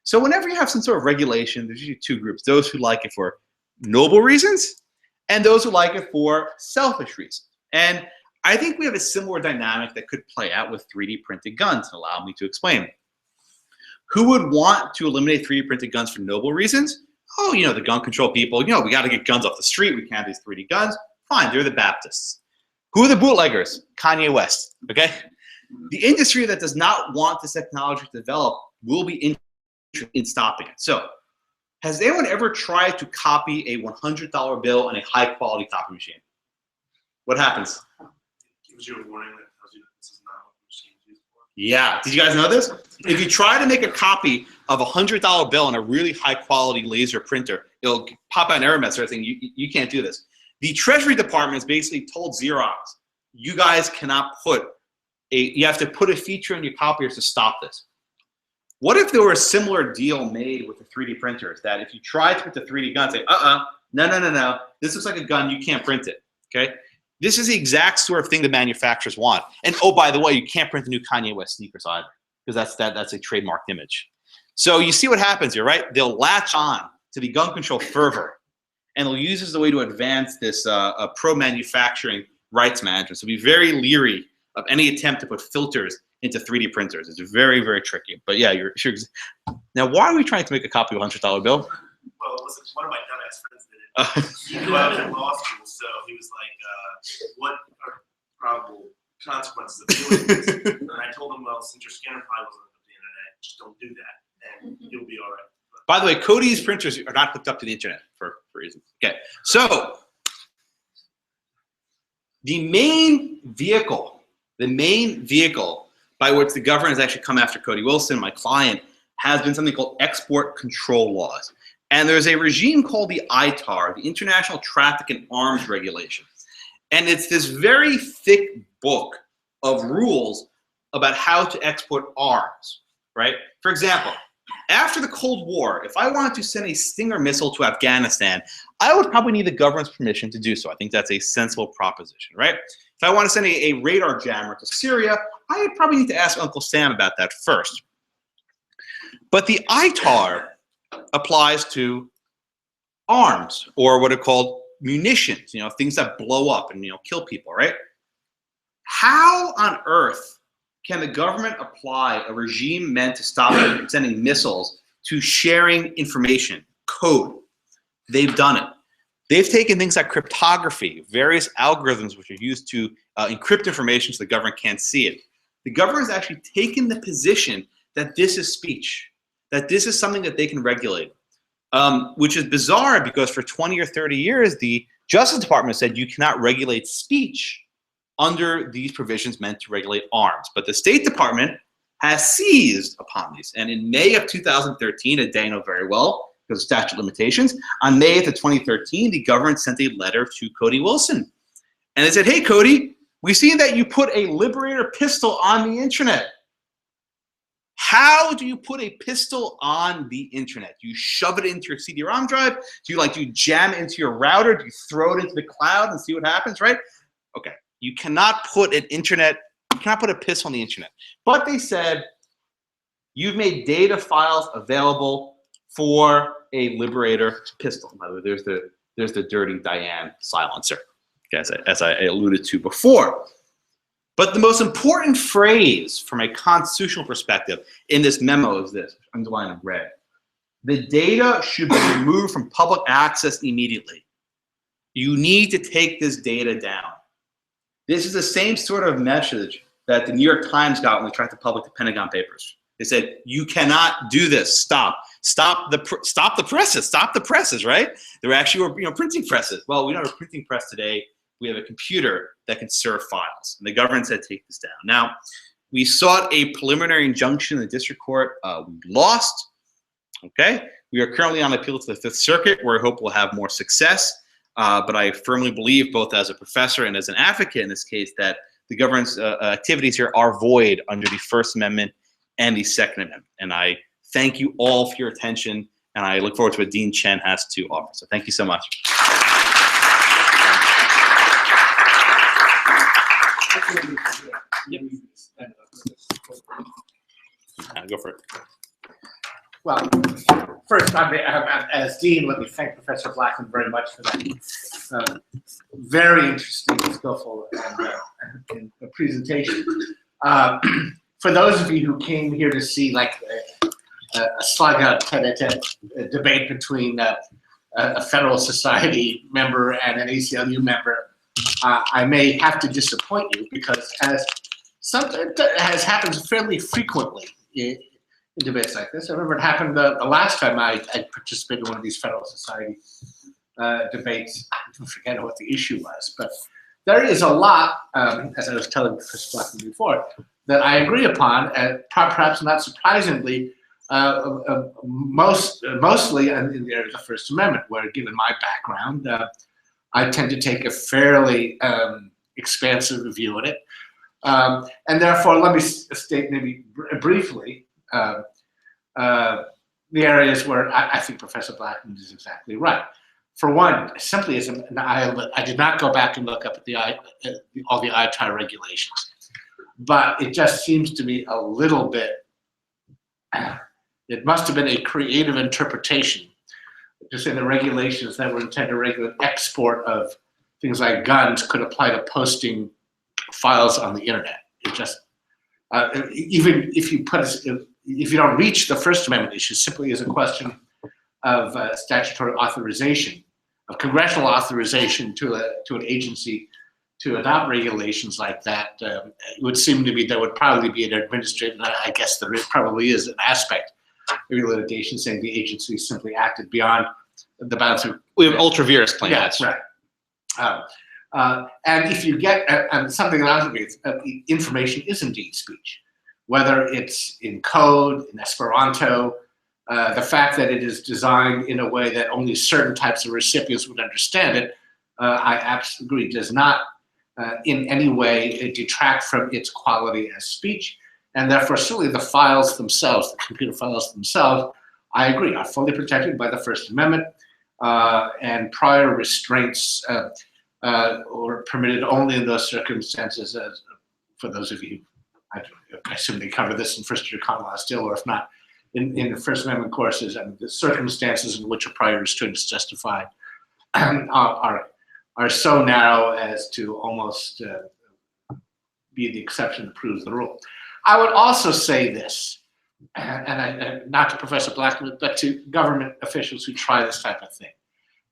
So whenever you have some sort of regulation, there's usually two groups: those who like it for noble reasons and those who like it for selfish reasons. And I think we have a similar dynamic that could play out with 3D printed guns. Allow me to explain. Who would want to eliminate 3D printed guns for noble reasons? Oh, you know, the gun control people. You know, we got to get guns off the street. We can't have these 3D guns. Fine, they're the Baptists. Who are the bootleggers? Kanye West, okay? The industry that does not want this technology to develop will be interested in stopping it. So has anyone ever tried to copy a $100 bill on a high-quality copy machine? What happens? Gives you a warning that tells you that this is not what the machine is used for. Yeah. Did you guys know this? If you try to make a copy of a $100 bill on a really high-quality laser printer, it'll pop out an error message saying you can't do this. The Treasury Department has basically told Xerox, you guys cannot you have to put a feature in your copiers to stop this. What if there were a similar deal made with the 3D printers that if you try to print the 3D gun, say, no, this looks like a gun, you can't print it, okay? This is the exact sort of thing the manufacturers want. And oh, by the way, you can't print the new Kanye West sneakers either, because that's a trademarked image. So you see what happens here, right? They'll latch on to the gun control fervor, and they'll use this as a way to advance this pro-manufacturing rights management. So be very leery of any attempt to put filters into 3D printers. It's very, very tricky. But yeah, you're sure. Now, why are we trying to make a copy of a $100 bill? Well, listen, one of my dumbass friends did it. He knew I was in law school, so he was like, what are probable consequences of doing this? And I told him, well, since your scanner probably wasn't hooked up to the internet, just don't do that, and you'll be all right. By the way, Cody's printers are not hooked up to the internet for reasons. Okay, so the main vehicle by which the government has actually come after Cody Wilson, my client, has been something called export control laws. And there's a regime called the ITAR, the International Traffic in Arms Regulation. And it's this very thick book of rules about how to export arms, right? For example, after the Cold War, if I wanted to send a Stinger missile to Afghanistan, I would probably need the government's permission to do so. I think that's a sensible proposition, right? If I want to send a radar jammer to Syria, I would probably need to ask Uncle Sam about that first. But the ITAR applies to arms, or what are called munitions, things that blow up and kill people, right? How on earth can the government apply a regime meant to stop sending missiles to sharing information, code? They've done it. They've taken things like cryptography, various algorithms which are used to encrypt information so the government can't see it. The government has actually taken the position that this is speech, that this is something that they can regulate, which is bizarre because for 20 or 30 years, the Justice Department said you cannot regulate speech under these provisions meant to regulate arms. But the State Department has seized upon these. And in May of 2013, a day I know very well because of statute of limitations, on May 8th of 2013, the government sent a letter to Cody Wilson. And they said, hey, Cody, we see that you put a Liberator pistol on the internet. How do you put a pistol on the internet? Do you shove it into your CD-ROM drive? Do you jam it into your router? Do you throw it into the cloud and see what happens, right? Okay. You cannot put a pistol on the internet. But they said, you've made data files available for a Liberator pistol. By the way, there's the dirty Diane silencer, as I alluded to before. But the most important phrase from a constitutional perspective in this memo is this, underlined in red. The data should be removed from public access immediately. You need to take this data down. This is the same sort of message that the New York Times got when they tried to publish the Pentagon Papers. They said, you cannot do this, stop the presses, stop the presses, right? There actually were printing presses. Well, we don't have a printing press today. We have a computer that can serve files. And the government said, take this down. Now, we sought a preliminary injunction in the district court. We lost, okay? We are currently on appeal to the Fifth Circuit, where I hope we'll have more success. But I firmly believe, both as a professor and as an advocate in this case, that the government's activities here are void under the First Amendment and the Second Amendment. And I thank you all for your attention, and I look forward to what Dean Chen has to offer. So thank you so much. Go for it. Well, first, as Dean, let me thank Professor Blackman very much for that very interesting, skillful, and presentation. For those of you who came here to see a slug-out tete-a-tete debate between a Federalist Society member and an ACLU member, I may have to disappoint you because as happens fairly frequently in debates like this. I remember it happened the last time I participated in one of these Federalist Society debates. I forget what the issue was, but there is a lot, as I was telling Professor Blackman before, that I agree upon, and perhaps not surprisingly, mostly in the area of the First Amendment, where, given my background, I tend to take a fairly expansive view on it. And therefore, let me state maybe briefly the areas where I think Professor Blackman is exactly right. For one, simply as I did not go back and look up at all the ITAR regulations, but it just seems to me a little bit It must have been a creative interpretation to say the regulations that were intended to regulate export of things like guns could apply to posting files on the internet. It just, even if you if you don't reach the First Amendment issue, simply as a question of statutory authorization, of congressional authorization to an agency to adopt regulations like that, it would seem to me there would probably be an administrative, I guess there probably is an aspect of litigation saying the agency simply acted beyond the bounds of. We have ultra vires claims. Yeah, that's right. And if you get, and something that I think information is indeed speech, whether it's in code, in Esperanto, the fact that it is designed in a way that only certain types of recipients would understand it, I absolutely agree, does not in any way detract from its quality as speech. And therefore, certainly the files themselves, the computer files themselves, I agree, are fully protected by the First Amendment, and prior restraints or permitted only in those circumstances. As for those of you, I assume they cover this in first-year common law still, or if not, in the First Amendment courses, and the circumstances in which a prior restraint is justified are so narrow as to almost be the exception that proves the rule. I would also say this, and not to Professor Blackman, but to government officials who try this type of thing.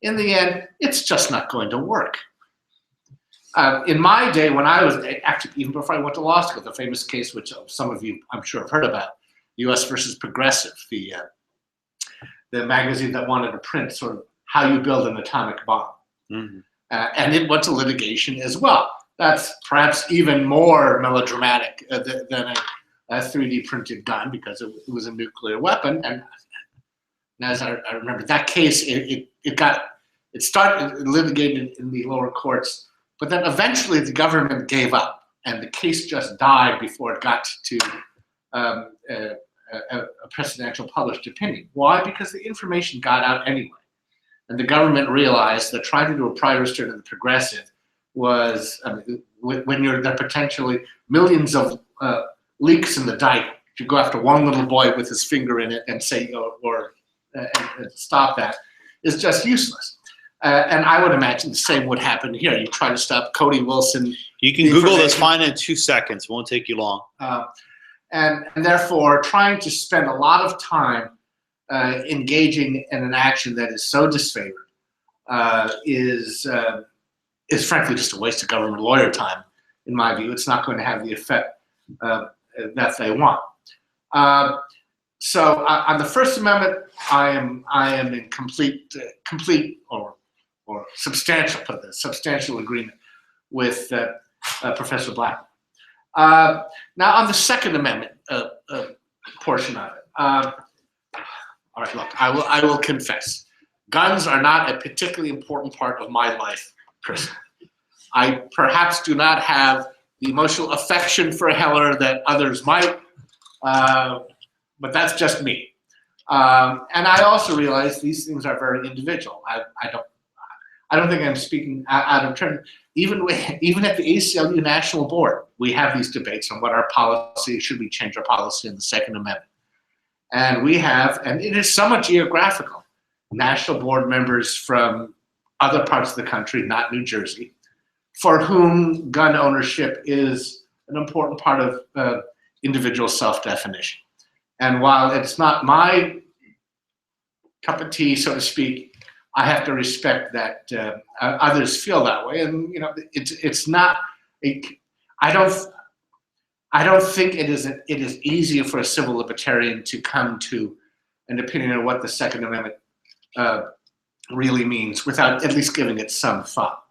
In the end, it's just not going to work. In my day, when I was, actually even before I went to law school, the famous case, which some of you I'm sure have heard about, U.S. versus Progressive, the magazine that wanted to print sort of how you build an atomic bomb. Mm-hmm. And it went to litigation as well. That's perhaps even more melodramatic than a 3D printed gun, because it was a nuclear weapon. And as I remember, that case, it started litigated in the lower courts, but then eventually the government gave up, and the case just died before it got to a presidential published opinion. Why? Because the information got out anyway. And the government realized that trying to do a prior restraint of the progressive was, when there are potentially millions of leaks in the dike, you go after one little boy with his finger in it and say, and stop that, is just useless. And I would imagine the same would happen here. You try to stop Cody Wilson. You can Google this fine in 2 seconds. It won't take you long. And therefore, trying to spend a lot of time engaging in an action that is so disfavored is frankly just a waste of government lawyer time, in my view. It's not going to have the effect that they want. So on the First Amendment, I am in complete or substantial agreement with Professor Blackman. Now on the Second Amendment portion of it. All right, look, I will confess, guns are not a particularly important part of my life personally. I perhaps do not have the emotional affection for Heller that others might, but that's just me. And I also realize these things are very individual. I don't think I'm speaking out of turn. Even at the ACLU National Board, we have these debates on what our policy, should we change our policy in the Second Amendment. And we have, and it is somewhat geographical, national board members from other parts of the country, not New Jersey, for whom gun ownership is an important part of individual self-definition. And while it's not my cup of tea, so to speak, I have to respect that others feel that way. And it's not. I don't think it is easier for a civil libertarian to come to an opinion on what the Second Amendment really means without at least giving it some thought.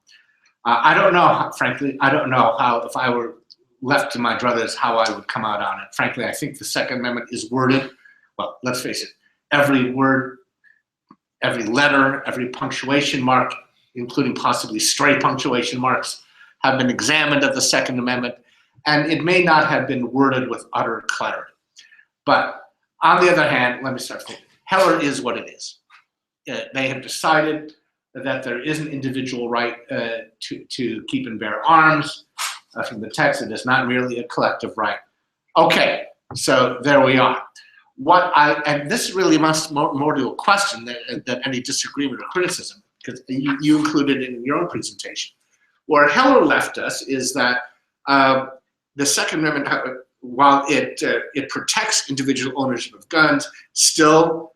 I don't know, frankly, how, if I were left to my druthers, how I would come out on it. Frankly, I think the Second Amendment is worded, well, let's face it, every word, every letter, every punctuation mark, including possibly stray punctuation marks, have been examined of the Second Amendment. And it may not have been worded with utter clarity. But on the other hand, let me start thinking. Heller is what it is. They have decided that there is an individual right to keep and bear arms. From the text, it is not merely a collective right. Okay, so there we are. and this really amounts more to a question than any disagreement or criticism, because you included it in your own presentation. Where Heller left us is that the Second Amendment, while it protects individual ownership of guns, still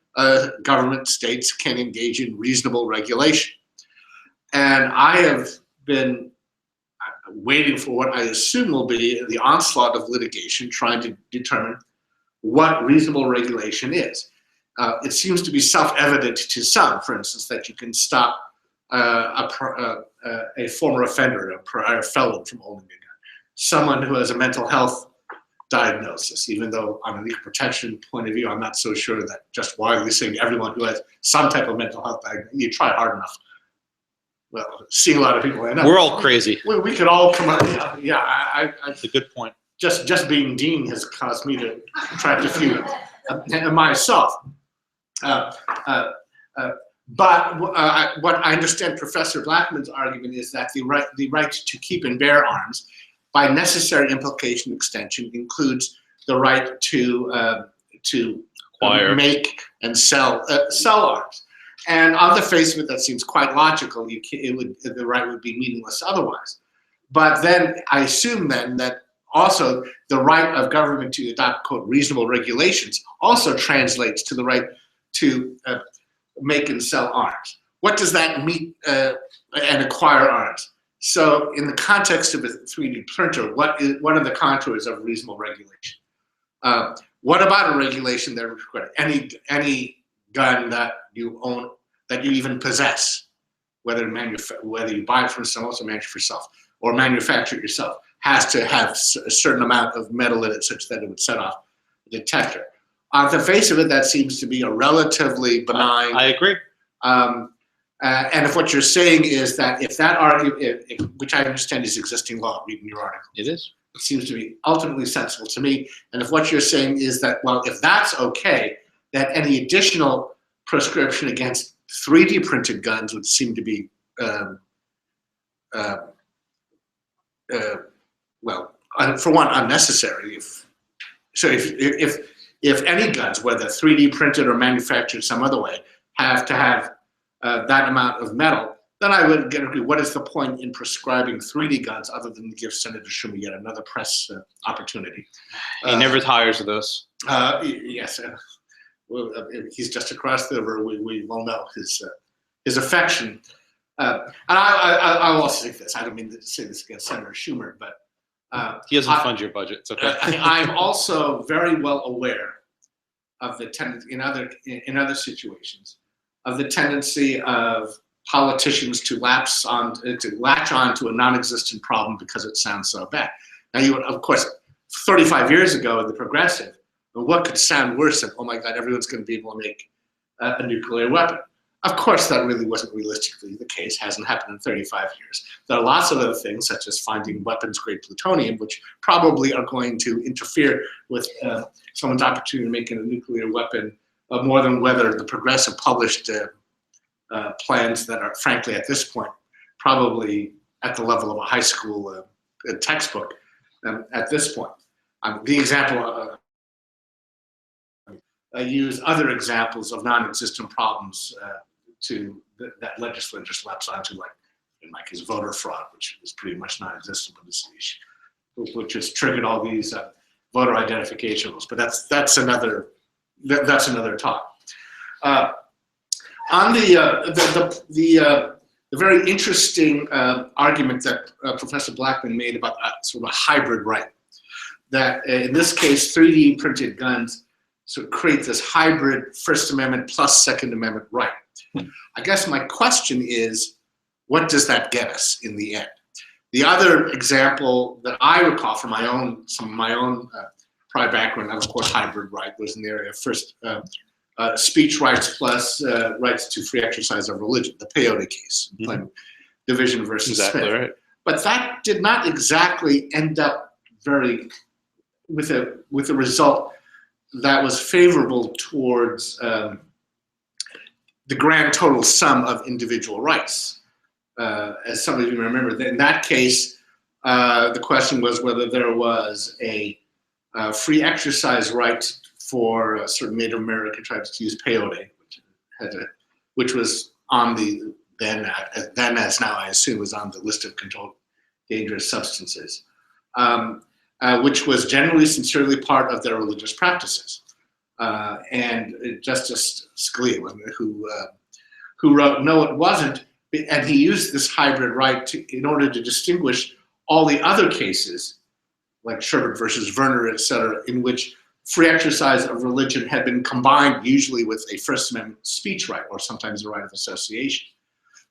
government states can engage in reasonable regulation. And I have been waiting for what I assume will be the onslaught of litigation trying to determine what reasonable regulation is. It seems to be self-evident to some, for instance, that you can stop a former offender, a prior felon from owning a gun. Someone who has a mental health diagnosis, even though on an equal protection point of view, I'm not so sure that just widely saying everyone who has some type of mental health diagnosis, you try hard enough. Well, seeing a lot of people end up. We're all crazy. We could all come up. Yeah, That's a good point. just being dean has caused me to attract a few myself. But what I understand Professor Blackman's argument is that the right to keep and bear arms, by necessary implication extension, includes the right to Acquire. make and sell arms. And on the face of it, that seems quite logical. The right would be meaningless otherwise. But then I assume then that also the right of government to adopt, quote, reasonable regulations also translates to the right to make and sell arms. What does that mean, and acquire arms? So in the context of a 3D printer, what are the contours of reasonable regulation? What about a regulation that requires any gun that you own, that you even possess, whether you buy it from someone else or manufacture it yourself, has to have a certain amount of metal in it such that it would set off a detector. On the face of it, that seems to be a relatively benign. I agree. And if what you're saying is that if that argument, which I understand is existing law, reading your article, It is. it seems to be ultimately sensible to me. And if what you're saying is that, well, if that's okay, that any additional prescription against 3D printed guns would seem to be, well, for one, unnecessary. If any guns, whether 3D printed or manufactured some other way, have to have that amount of metal, then I would agree. What is the point in prescribing 3D guns other than to give Senator Schumer yet another press opportunity? He never tires of those. Yes. Well, he's just across the river. We well know his affection. And I'll also say this. I don't mean to say this against Senator Schumer, but He doesn't fund your budget. It's okay. I'm also very well aware of the tendency in other situations of the tendency of politicians to latch on to a non-existent problem because it sounds so bad. Now, you would, of course, 35 years ago, the progressive, what could sound worse than, oh my God, everyone's going to be able to make a nuclear weapon? Of course, that really wasn't realistically the case. Hasn't happened in 35 years. There are lots of other things, such as finding weapons-grade plutonium, which probably are going to interfere with someone's opportunity to make a nuclear weapon more than whether the progressive published plans that are, frankly, at this point, probably at the level of a high school textbook at this point. The example, I use other examples of non-existent problems that legislators latch onto, like in my case, voter fraud, which is pretty much non-existent, but this issue, which has triggered all these voter identification rules. But that's another talk. On the very interesting argument that Professor Blackman made about sort of a hybrid right, that in this case, 3D printed guns sort of create this hybrid First Amendment plus Second Amendment right. I guess my question is, what does that get us in the end? The other example that I recall from some of my own prior background, of course, hybrid right was in the area of first speech rights plus rights to free exercise of religion, the peyote case, Division versus Smith. Right. But that did not exactly end up with a result that was favorable towards the grand total sum of individual rights. As some of you remember, in that case, the question was whether there was a free exercise right for certain Native American tribes to use peyote, which was on the then as now I assume was on the list of controlled dangerous substances, which was generally sincerely part of their religious practices. And Justice Scalia, who wrote, "No, it wasn't," and he used this hybrid right in order to distinguish all the other cases, like Sherbert versus Werner, et cetera, in which free exercise of religion had been combined usually with a First Amendment speech right, or sometimes a right of association.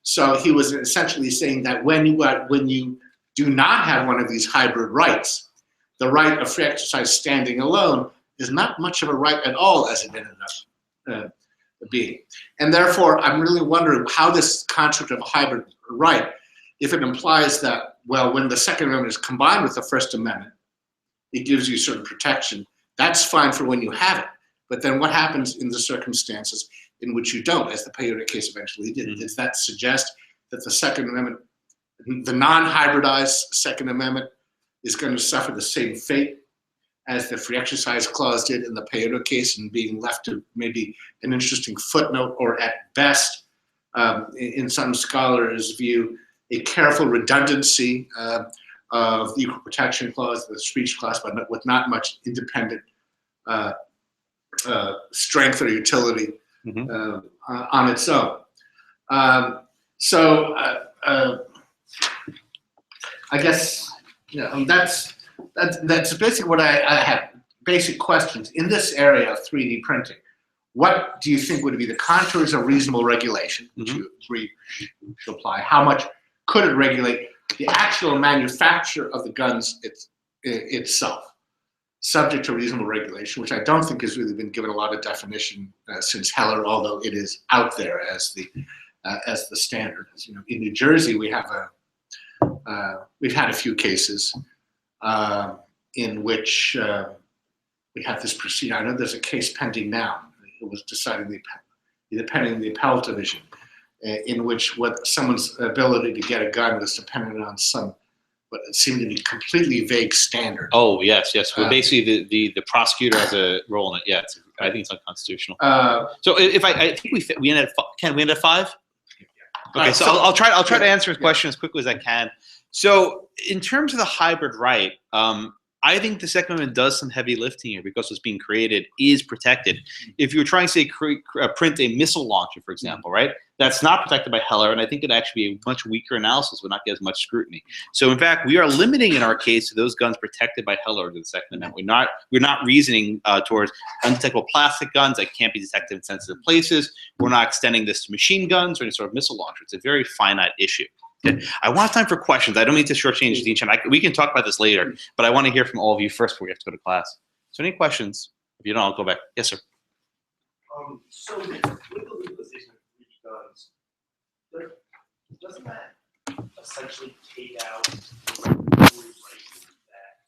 So he was essentially saying that when you do not have one of these hybrid rights, the right of free exercise standing alone is not much of a right at all, as it ended up being. And therefore, I'm really wondering how this concept of a hybrid right, if it implies that, well, when the Second Amendment is combined with the First Amendment, it gives you certain protection. That's fine for when you have it. But then what happens in the circumstances in which you don't, as the peyote case eventually did? Mm-hmm. Does that suggest that the Second Amendment, the non-hybridized Second Amendment, is going to suffer the same fate as the free exercise clause did in the peyote case, and being left to maybe an interesting footnote, or at best, in some scholars' view, a careful redundancy of the Equal Protection Clause, the speech clause, but with not much independent strength or utility on its own. I guess that's basically what I have. Basic questions in this area of 3D printing. What do you think would be the contours of reasonable regulation, which you agree to apply? How much could it regulate the actual manufacture of the guns itself, subject to reasonable regulation, which I don't think has really been given a lot of definition since Heller, although it is out there as the standard. As you know, in New Jersey, we have we've had a few cases in which we have this proceeding. I know there's a case pending now. It was decided pending in the appellate division, in which what someone's ability to get a gun was dependent on some, what it seemed to be completely vague standard. Oh yes. Well, basically, the prosecutor has a role in it. Yeah, I think it's unconstitutional. So if I think we ended at 5. Okay, so I'll try to answer his question as quickly as I can. So in terms of the hybrid right, I think the Second Amendment does some heavy lifting here, because what's being created is protected. If you're trying to say print a missile launcher, for example, right? That's not protected by Heller, and I think it'd actually be a much weaker analysis, would not get as much scrutiny. So in fact, we are limiting in our case to those guns protected by Heller to the Second Amendment. We're not reasoning towards undetectable plastic guns that can't be detected in sensitive places. We're not extending this to machine guns or any sort of missile launcher. It's a very finite issue. Okay. I want time for questions. I don't mean to shortchange the Chen. We can talk about this later, but I want to hear from all of you first before we have to go to class. So any questions? If you don't, I'll go back. Yes, sir. So with the legalization of 3D guns, doesn't that essentially take out the regulatory right that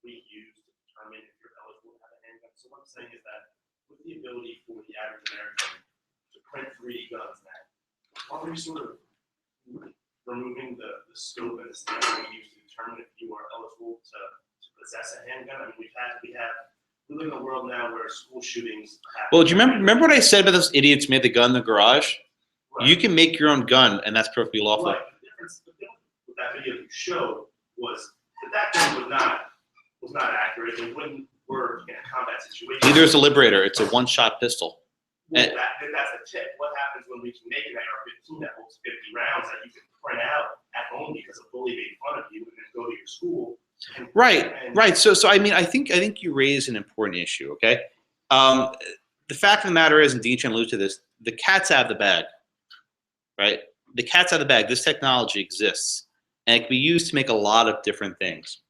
we use to determine if you're eligible to have a handgun? So what I'm saying is that with the ability for the average American to print 3D guns now, are we sort of removing the scope and the standard we use to determine if you are eligible to possess a handgun? I mean, we live in a world now where school shootings happen. Well, do you remember what I said about those idiots who made the gun in the garage? Right. You can make your own gun, and that's perfectly lawful. Right. The difference with that video you showed was that gun was not accurate. It wouldn't work in a combat situation. Neither is the Liberator. It's a one-shot pistol. Well, that's a tip. What happens when we can make an AR-15 that holds 50 rounds that you can print out at home because a bully made fun of you, and then go to your school? Right. So I mean, I think you raise an important issue. Okay. The fact of the matter is, and Dean Chen alluded to this, the cat's out of the bag. Right. The cat's out of the bag. This technology exists, and it can be used to make a lot of different things.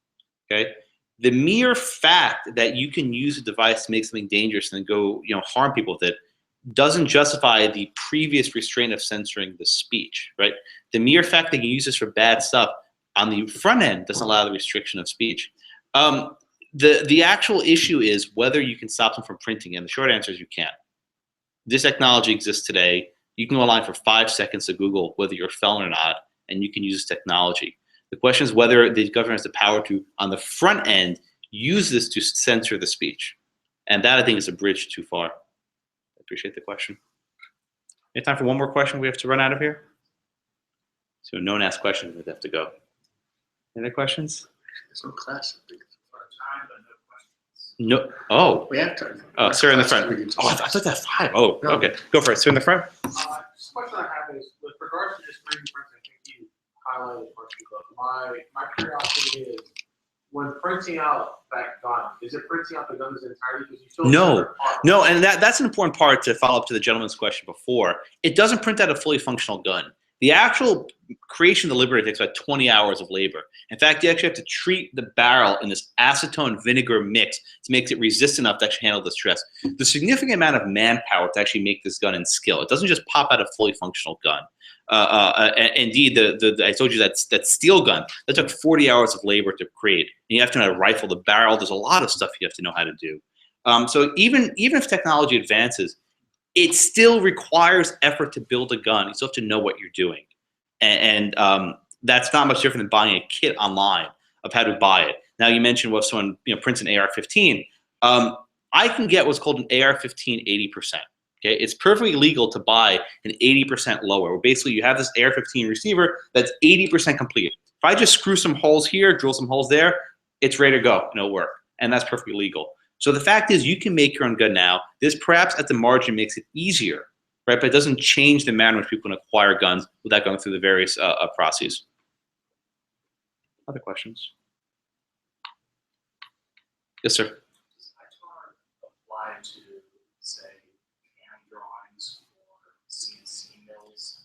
Okay. The mere fact that you can use a device to make something dangerous and then go, harm people with it, doesn't justify the previous restraint of censoring the speech, right? The mere fact that you use this for bad stuff on the front end doesn't allow the restriction of speech. The actual issue is whether you can stop them from printing, and the short answer is you can't. This technology exists today. You can go online for 5 seconds to Google whether you're a felon or not, and you can use this technology. The question is whether the government has the power to, on the front end, use this to censor the speech. And that, I think, is a bridge too far. I appreciate the question. Any time for one more question? We have to run out of here. So no one asks questions, we have to go. Any other questions? There's no class. No. Oh. We have to. Oh, sir in the front. Oh, I thought that 5. Oh, No. okay. Go for it. Sir in the front. Just a question I have is, with regards to this 3D printing, I think you highlighted partially, but my curiosity is, when printing out that gun, is it printing out the gun's entirety? Because you still No, and that's an important part to follow up to the gentleman's question before. It doesn't print out a fully functional gun. The actual creation of the Liberator takes about 20 hours of labor. In fact, you actually have to treat the barrel in this acetone vinegar mix to make it resistant enough to actually handle the stress. There's a significant amount of manpower to actually make this gun and skill. It doesn't just pop out a fully functional gun. Indeed, I told you that steel gun, that took 40 hours of labor to create. And you have to know how to rifle the barrel. There's a lot of stuff you have to know how to do. So even if technology advances, it still requires effort to build a gun. You still have to know what you're doing. And that's not much different than buying a kit online of how to buy it. Now, you mentioned what someone prints an AR-15. I can get what's called an AR-15 80%. Okay, it's perfectly legal to buy an 80% lower, where basically you have this AR-15 receiver that's 80% complete. If I just screw some holes here, drill some holes there, it's ready to go and it'll work. And that's perfectly legal. So the fact is, you can make your own gun now. This perhaps at the margin makes it easier, right? But it doesn't change the manner in which people can acquire guns without going through the various processes. Other questions? Yes, sir. Does ITAR apply to, say, hand drawings or CNC mills,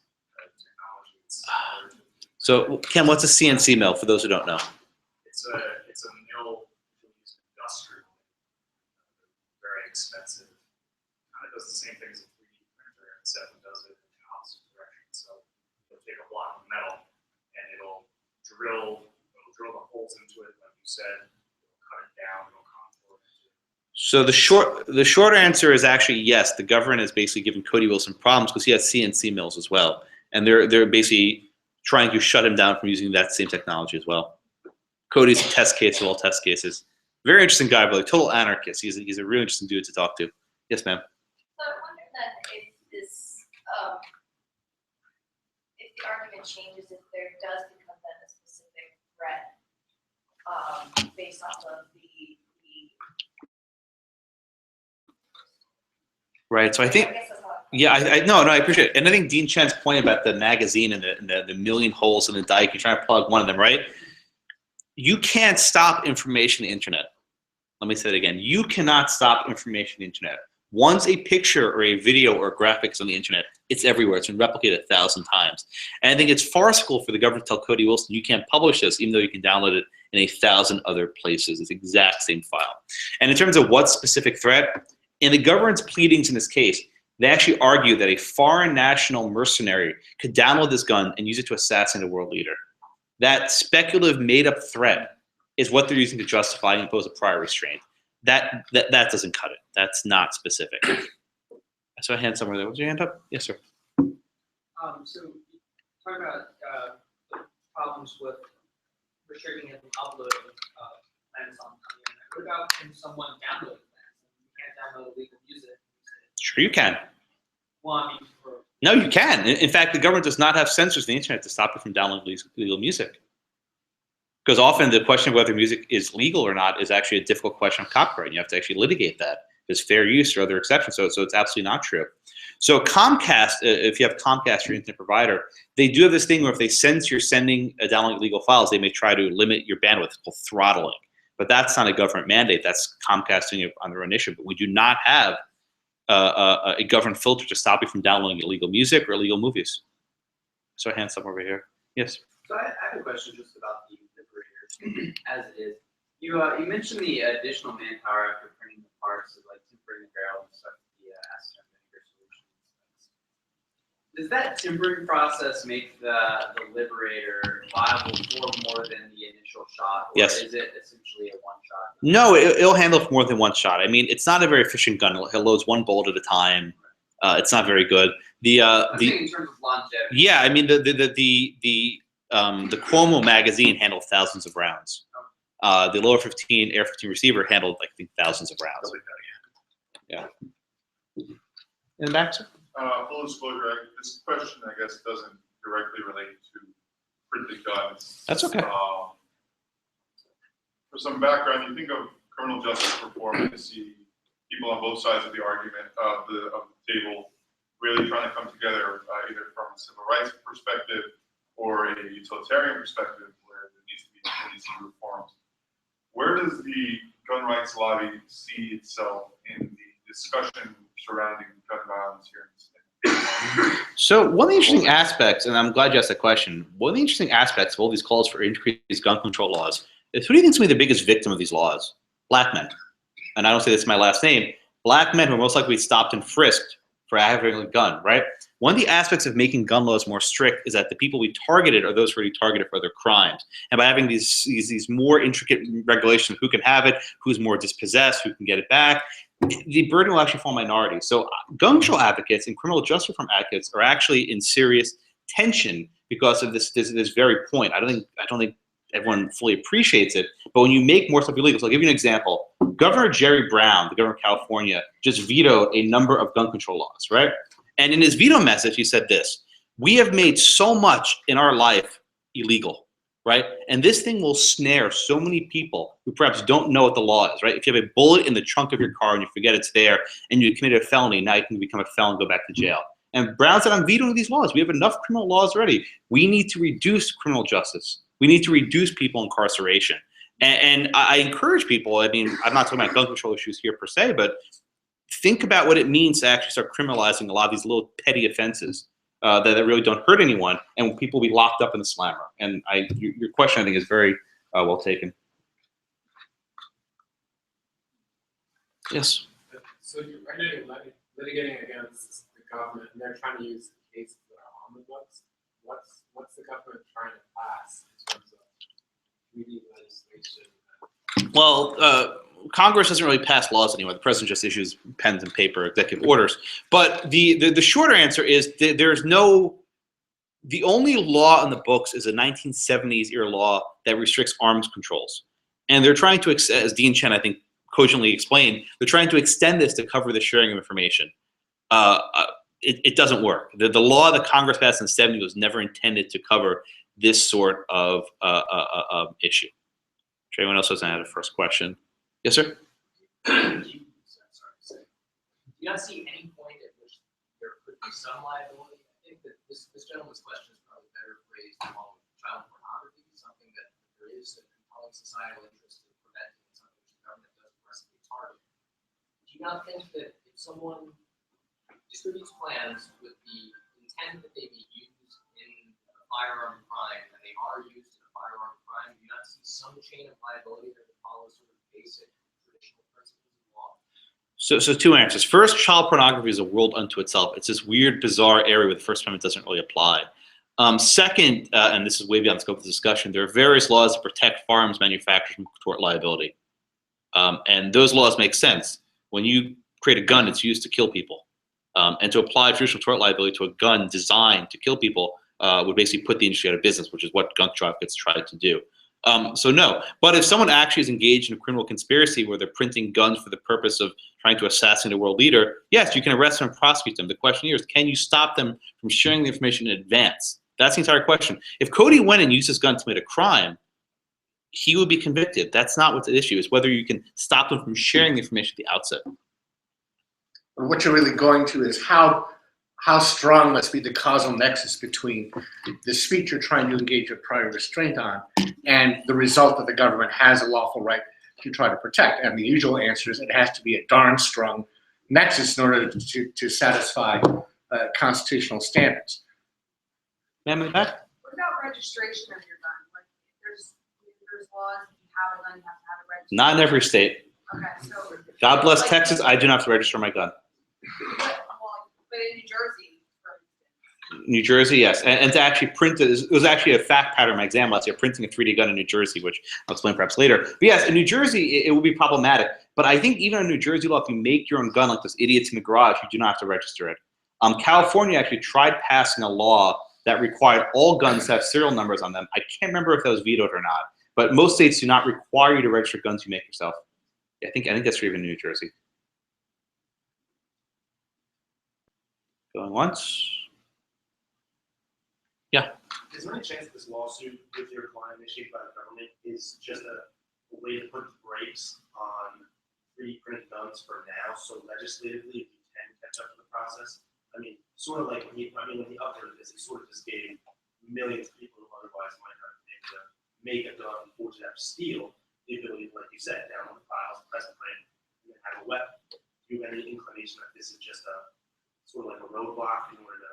technology that's similar to? So, Ken, what's a CNC mill for those who don't know? It's a mill used industrially, very expensive. Kind of does the same thing as a 3D printer, except it does it in the opposite direction. So it'll take a block of metal and it'll drill the holes into it, like you said. It'll cut it down. It'll contour it. So the short answer is actually yes. The government is basically giving Cody Wilson problems because he has CNC mills as well, and they're basically trying to shut him down from using that same technology as well. Cody's a test case of all test cases. Very interesting guy, but a total anarchist. He's a really interesting dude to talk to. Yes, ma'am. So I wonder then if this, if the argument changes, if there does become then a specific threat based off of the Right. So I think. Yeah, I appreciate it. And I think Dean Chen's point about the magazine and the million holes in the dike, you're trying to plug one of them, right? You can't stop information on the internet. Let me say it again. You cannot stop information on the internet. Once a picture or a video or graphics on the internet, it's everywhere. It's been replicated 1,000 times. And I think it's farcical for the government to tell Cody Wilson, you can't publish this, even though you can download it in 1,000 other places. It's the exact same file. And in terms of what specific threat, in the government's pleadings in this case, they actually argue that a foreign national mercenary could download this gun and use it to assassinate a world leader. That speculative made-up threat is what they're using to justify and impose a prior restraint. That doesn't cut it. That's not specific. I saw a hand somewhere there. Was your hand up? Yes, sir. So talk about problems with restricting and uploading plans on the internet. What about can someone download plans? You can't download illegal music. Sure you can. Well, I mean, No, you can. In fact, the government does not have censors on the internet to stop you from downloading illegal music. Because often the question of whether music is legal or not is actually a difficult question of copyright. You have to actually litigate that. There's fair use or other exceptions, so it's absolutely not true. So Comcast, if you have Comcast, your internet provider, they do have this thing where if they sense you're sending downloading illegal files, they may try to limit your bandwidth. It's called throttling. But that's not a government mandate. That's Comcast doing it on their own issue. But we do not have a government filter to stop you from downloading illegal music or illegal movies. So hands up over here. Yes. So I have a question just about the Liberator as it is. You mentioned the additional manpower after printing the parts, of like tempering the barrel and stuff, the acetone vinegar solutions. Does that tempering process make the Liberator viable for more than the initial shot, or Yes. is it essentially a one shot? No, it'll handle more than one shot. I mean, it's not a very efficient gun. It loads one bullet at a time. It's not very good. I'm saying in terms of longevity. Yeah, I mean the Cuomo magazine handled thousands of rounds. The lower 15 Air 15 receiver handled like thousands of rounds. Yeah. And back to Full disclosure, this question, I guess, doesn't directly relate to printed guns. That's okay. For some background, you think of criminal justice reform and you see people on both sides of the argument of the table really trying to come together, either from a civil rights perspective or a utilitarian perspective, where there needs to be reforms. Where does the gun rights lobby see itself in the discussion surrounding gun violence here in the state? So one of the interesting aspects, and I'm glad you asked that question, one of the interesting aspects of all these calls for increased gun control laws is who do you think is going to be the biggest victim of these laws? Black men. And I don't say this is my last name. Black men who are most likely stopped and frisked for having a gun, right? One of the aspects of making gun laws more strict is that the people we targeted are those who are already targeted for other crimes. And by having these more intricate regulations of who can have it, who's more dispossessed, who can get it back, the burden will actually fall on minorities. So gun control advocates and criminal justice reform advocates are actually in serious tension because of this very point. I don't think everyone fully appreciates it, but when you make more stuff illegal, so I'll give you an example. Governor Jerry Brown, the governor of California, just vetoed a number of gun control laws, right? And in his veto message, he said this: "We have made so much in our life illegal, right? And this thing will snare so many people who perhaps don't know what the law is, right? If you have a bullet in the trunk of your car and you forget it's there and you committed a felony, now you can become a felon and go back to jail." And Brown said, "I'm vetoing these laws. We have enough criminal laws already. We need to reduce criminal justice. We need to reduce people incarceration." And I encourage people, I mean, I'm not talking about gun control issues here per se, but think about what it means to actually start criminalizing a lot of these little petty offenses that really don't hurt anyone, and people will be locked up in the slammer. And your question, I think, is very well taken. Yes? So you're litigating against the government, and they're trying to use cases that are on the books. What's the government trying to pass in terms of 3D legislation? Well, Congress doesn't really pass laws anymore. The president just issues pens and paper executive orders. But the shorter answer is there's no, the only law in the books is a 1970s era law that restricts arms controls. And they're trying to, as Dean Chen, I think, cogently explained, they're trying to extend this to cover the sharing of information. It doesn't work. The law that Congress passed in the 70s was never intended to cover this sort of issue. I'm sure anyone else doesn't have a first question. Yes, sir? Do you not see any point at which there could be some liability? I think that this gentleman's question is probably better phrased along with child pornography, something that there is a compelling societal interest in preventing, something which the government doesn't presently target. Do you not think that if someone distributes plans with the intent that they be used in a firearm crime, and they are used in a firearm crime, do you not see some chain of liability that would follow sort of basic traditional principles of law? So two answers. First, child pornography is a world unto itself. It's this weird, bizarre area where the First Amendment doesn't really apply. Second, and this is way beyond the scope of the discussion, there are various laws to protect firearms manufacturers from tort liability. And those laws make sense. When you create a gun, it's used to kill people. And to apply traditional tort liability to a gun designed to kill people would basically put the industry out of business, which is what gun control advocates tried to do. So no, but if someone actually is engaged in a criminal conspiracy where they're printing guns for the purpose of trying to assassinate a world leader, yes, you can arrest them and prosecute them. The question here is, can you stop them from sharing the information in advance? That's the entire question. If Cody went and used his gun to commit a crime, he would be convicted. That's not what's at issue. It's whether you can stop them from sharing the information at the outset. What you're really going to is how strong must be the causal nexus between the speech you're trying to engage a prior restraint on and the result that the government has a lawful right to try to protect. And the usual answer is it has to be a darn strong nexus in order to satisfy constitutional standards. Ma'am, in the back? What about registration of your gun? Like, if there's laws, if you have a gun, you have to have a registration. Not in every state. Okay, so. God bless Texas, I do not have to register my gun. But in New Jersey, for instance. New Jersey, yes. And to actually print it, it was actually a fact pattern in my exam last year, printing a 3D gun in New Jersey, which I'll explain perhaps later. But yes, in New Jersey, it will be problematic. But I think even in New Jersey law, if you make your own gun like those idiots in the garage, you do not have to register it. California actually tried passing a law that required all guns to have serial numbers on them. I can't remember if that was vetoed or not. But most states do not require you to register guns you make yourself. I think that's true even in New Jersey. Going once. Yeah. Is there any chance that this lawsuit with your client initiated by the government is just a way to put the brakes on 3D printed guns for now, so legislatively you can catch up to the process? I mean, sort of like when he uploaded this, he sort of just gave millions of people who otherwise might not be able to make a gun, forge it out of steel, the ability, like you said, download the files, press the print, and then have a weapon. Do you have any inclination that this is just a sort of like a roadblock in order to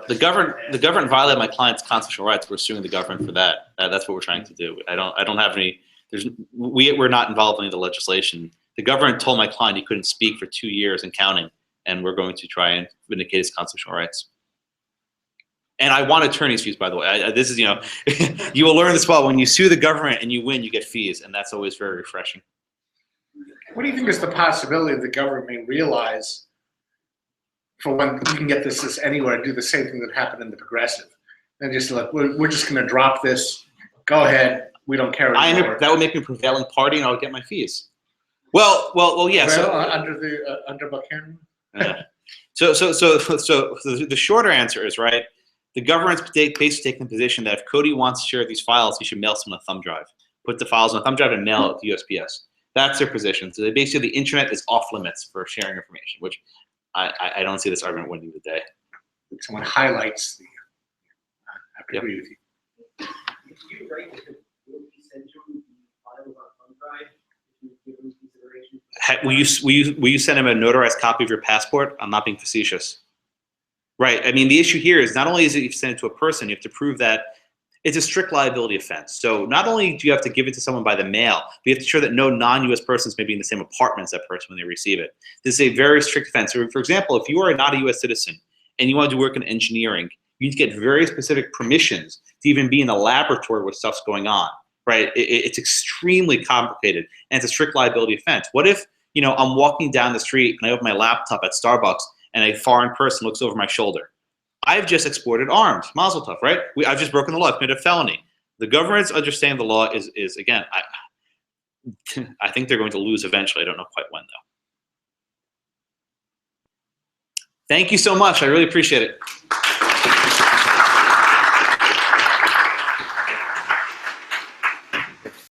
the government violated my client's constitutional rights. We're suing the government for that. That's what we're trying to do. I don't have any. We're not involved in any of the legislation. The government told my client he couldn't speak for 2 years and counting, and we're going to try and vindicate his constitutional rights. And I want attorney's fees, by the way. This is, you know, you will learn this well. When you sue the government and you win, you get fees, and that's always very refreshing. What do you think is the possibility of the government may realize for when you can get this anywhere, do the same thing that happened in the progressive? And just like, we're just going to drop this. Go ahead. We don't care anymore. That would make me a prevailing party, and I would get my fees. Well, yeah. So under Buchanan. So the shorter answer is, right, the government's basically taking the position that if Cody wants to share these files, he should mail someone a thumb drive. Put the files on a thumb drive and mail it to USPS. That's their position. So basically, the internet is off limits for sharing information, which I don't see this argument winning the day. Someone highlights the. I agree with you. If you write the will he send you the files on thumb drive if you give him consideration? Will you send him a notarized copy of your passport? I'm not being facetious. Right. I mean, the issue here is not only is it you send it to a person, you have to prove that it's a strict liability offense. So not only do you have to give it to someone by the mail, but you have to ensure that no non-U.S. persons may be in the same apartment as that person when they receive it. This is a very strict offense. So for example, if you are not a U.S. citizen and you want to work in engineering, you need to get very specific permissions to even be in the laboratory where stuff's going on. Right. It's extremely complicated, and it's a strict liability offense. What if, you know, I'm walking down the street and I open my laptop at Starbucks and a foreign person looks over my shoulder? I've just exported arms, mazel tov, right? I've just broken the law, I've committed a felony. The government's understanding the law is again, I think they're going to lose eventually. I don't know quite when though. Thank you so much. I really appreciate it.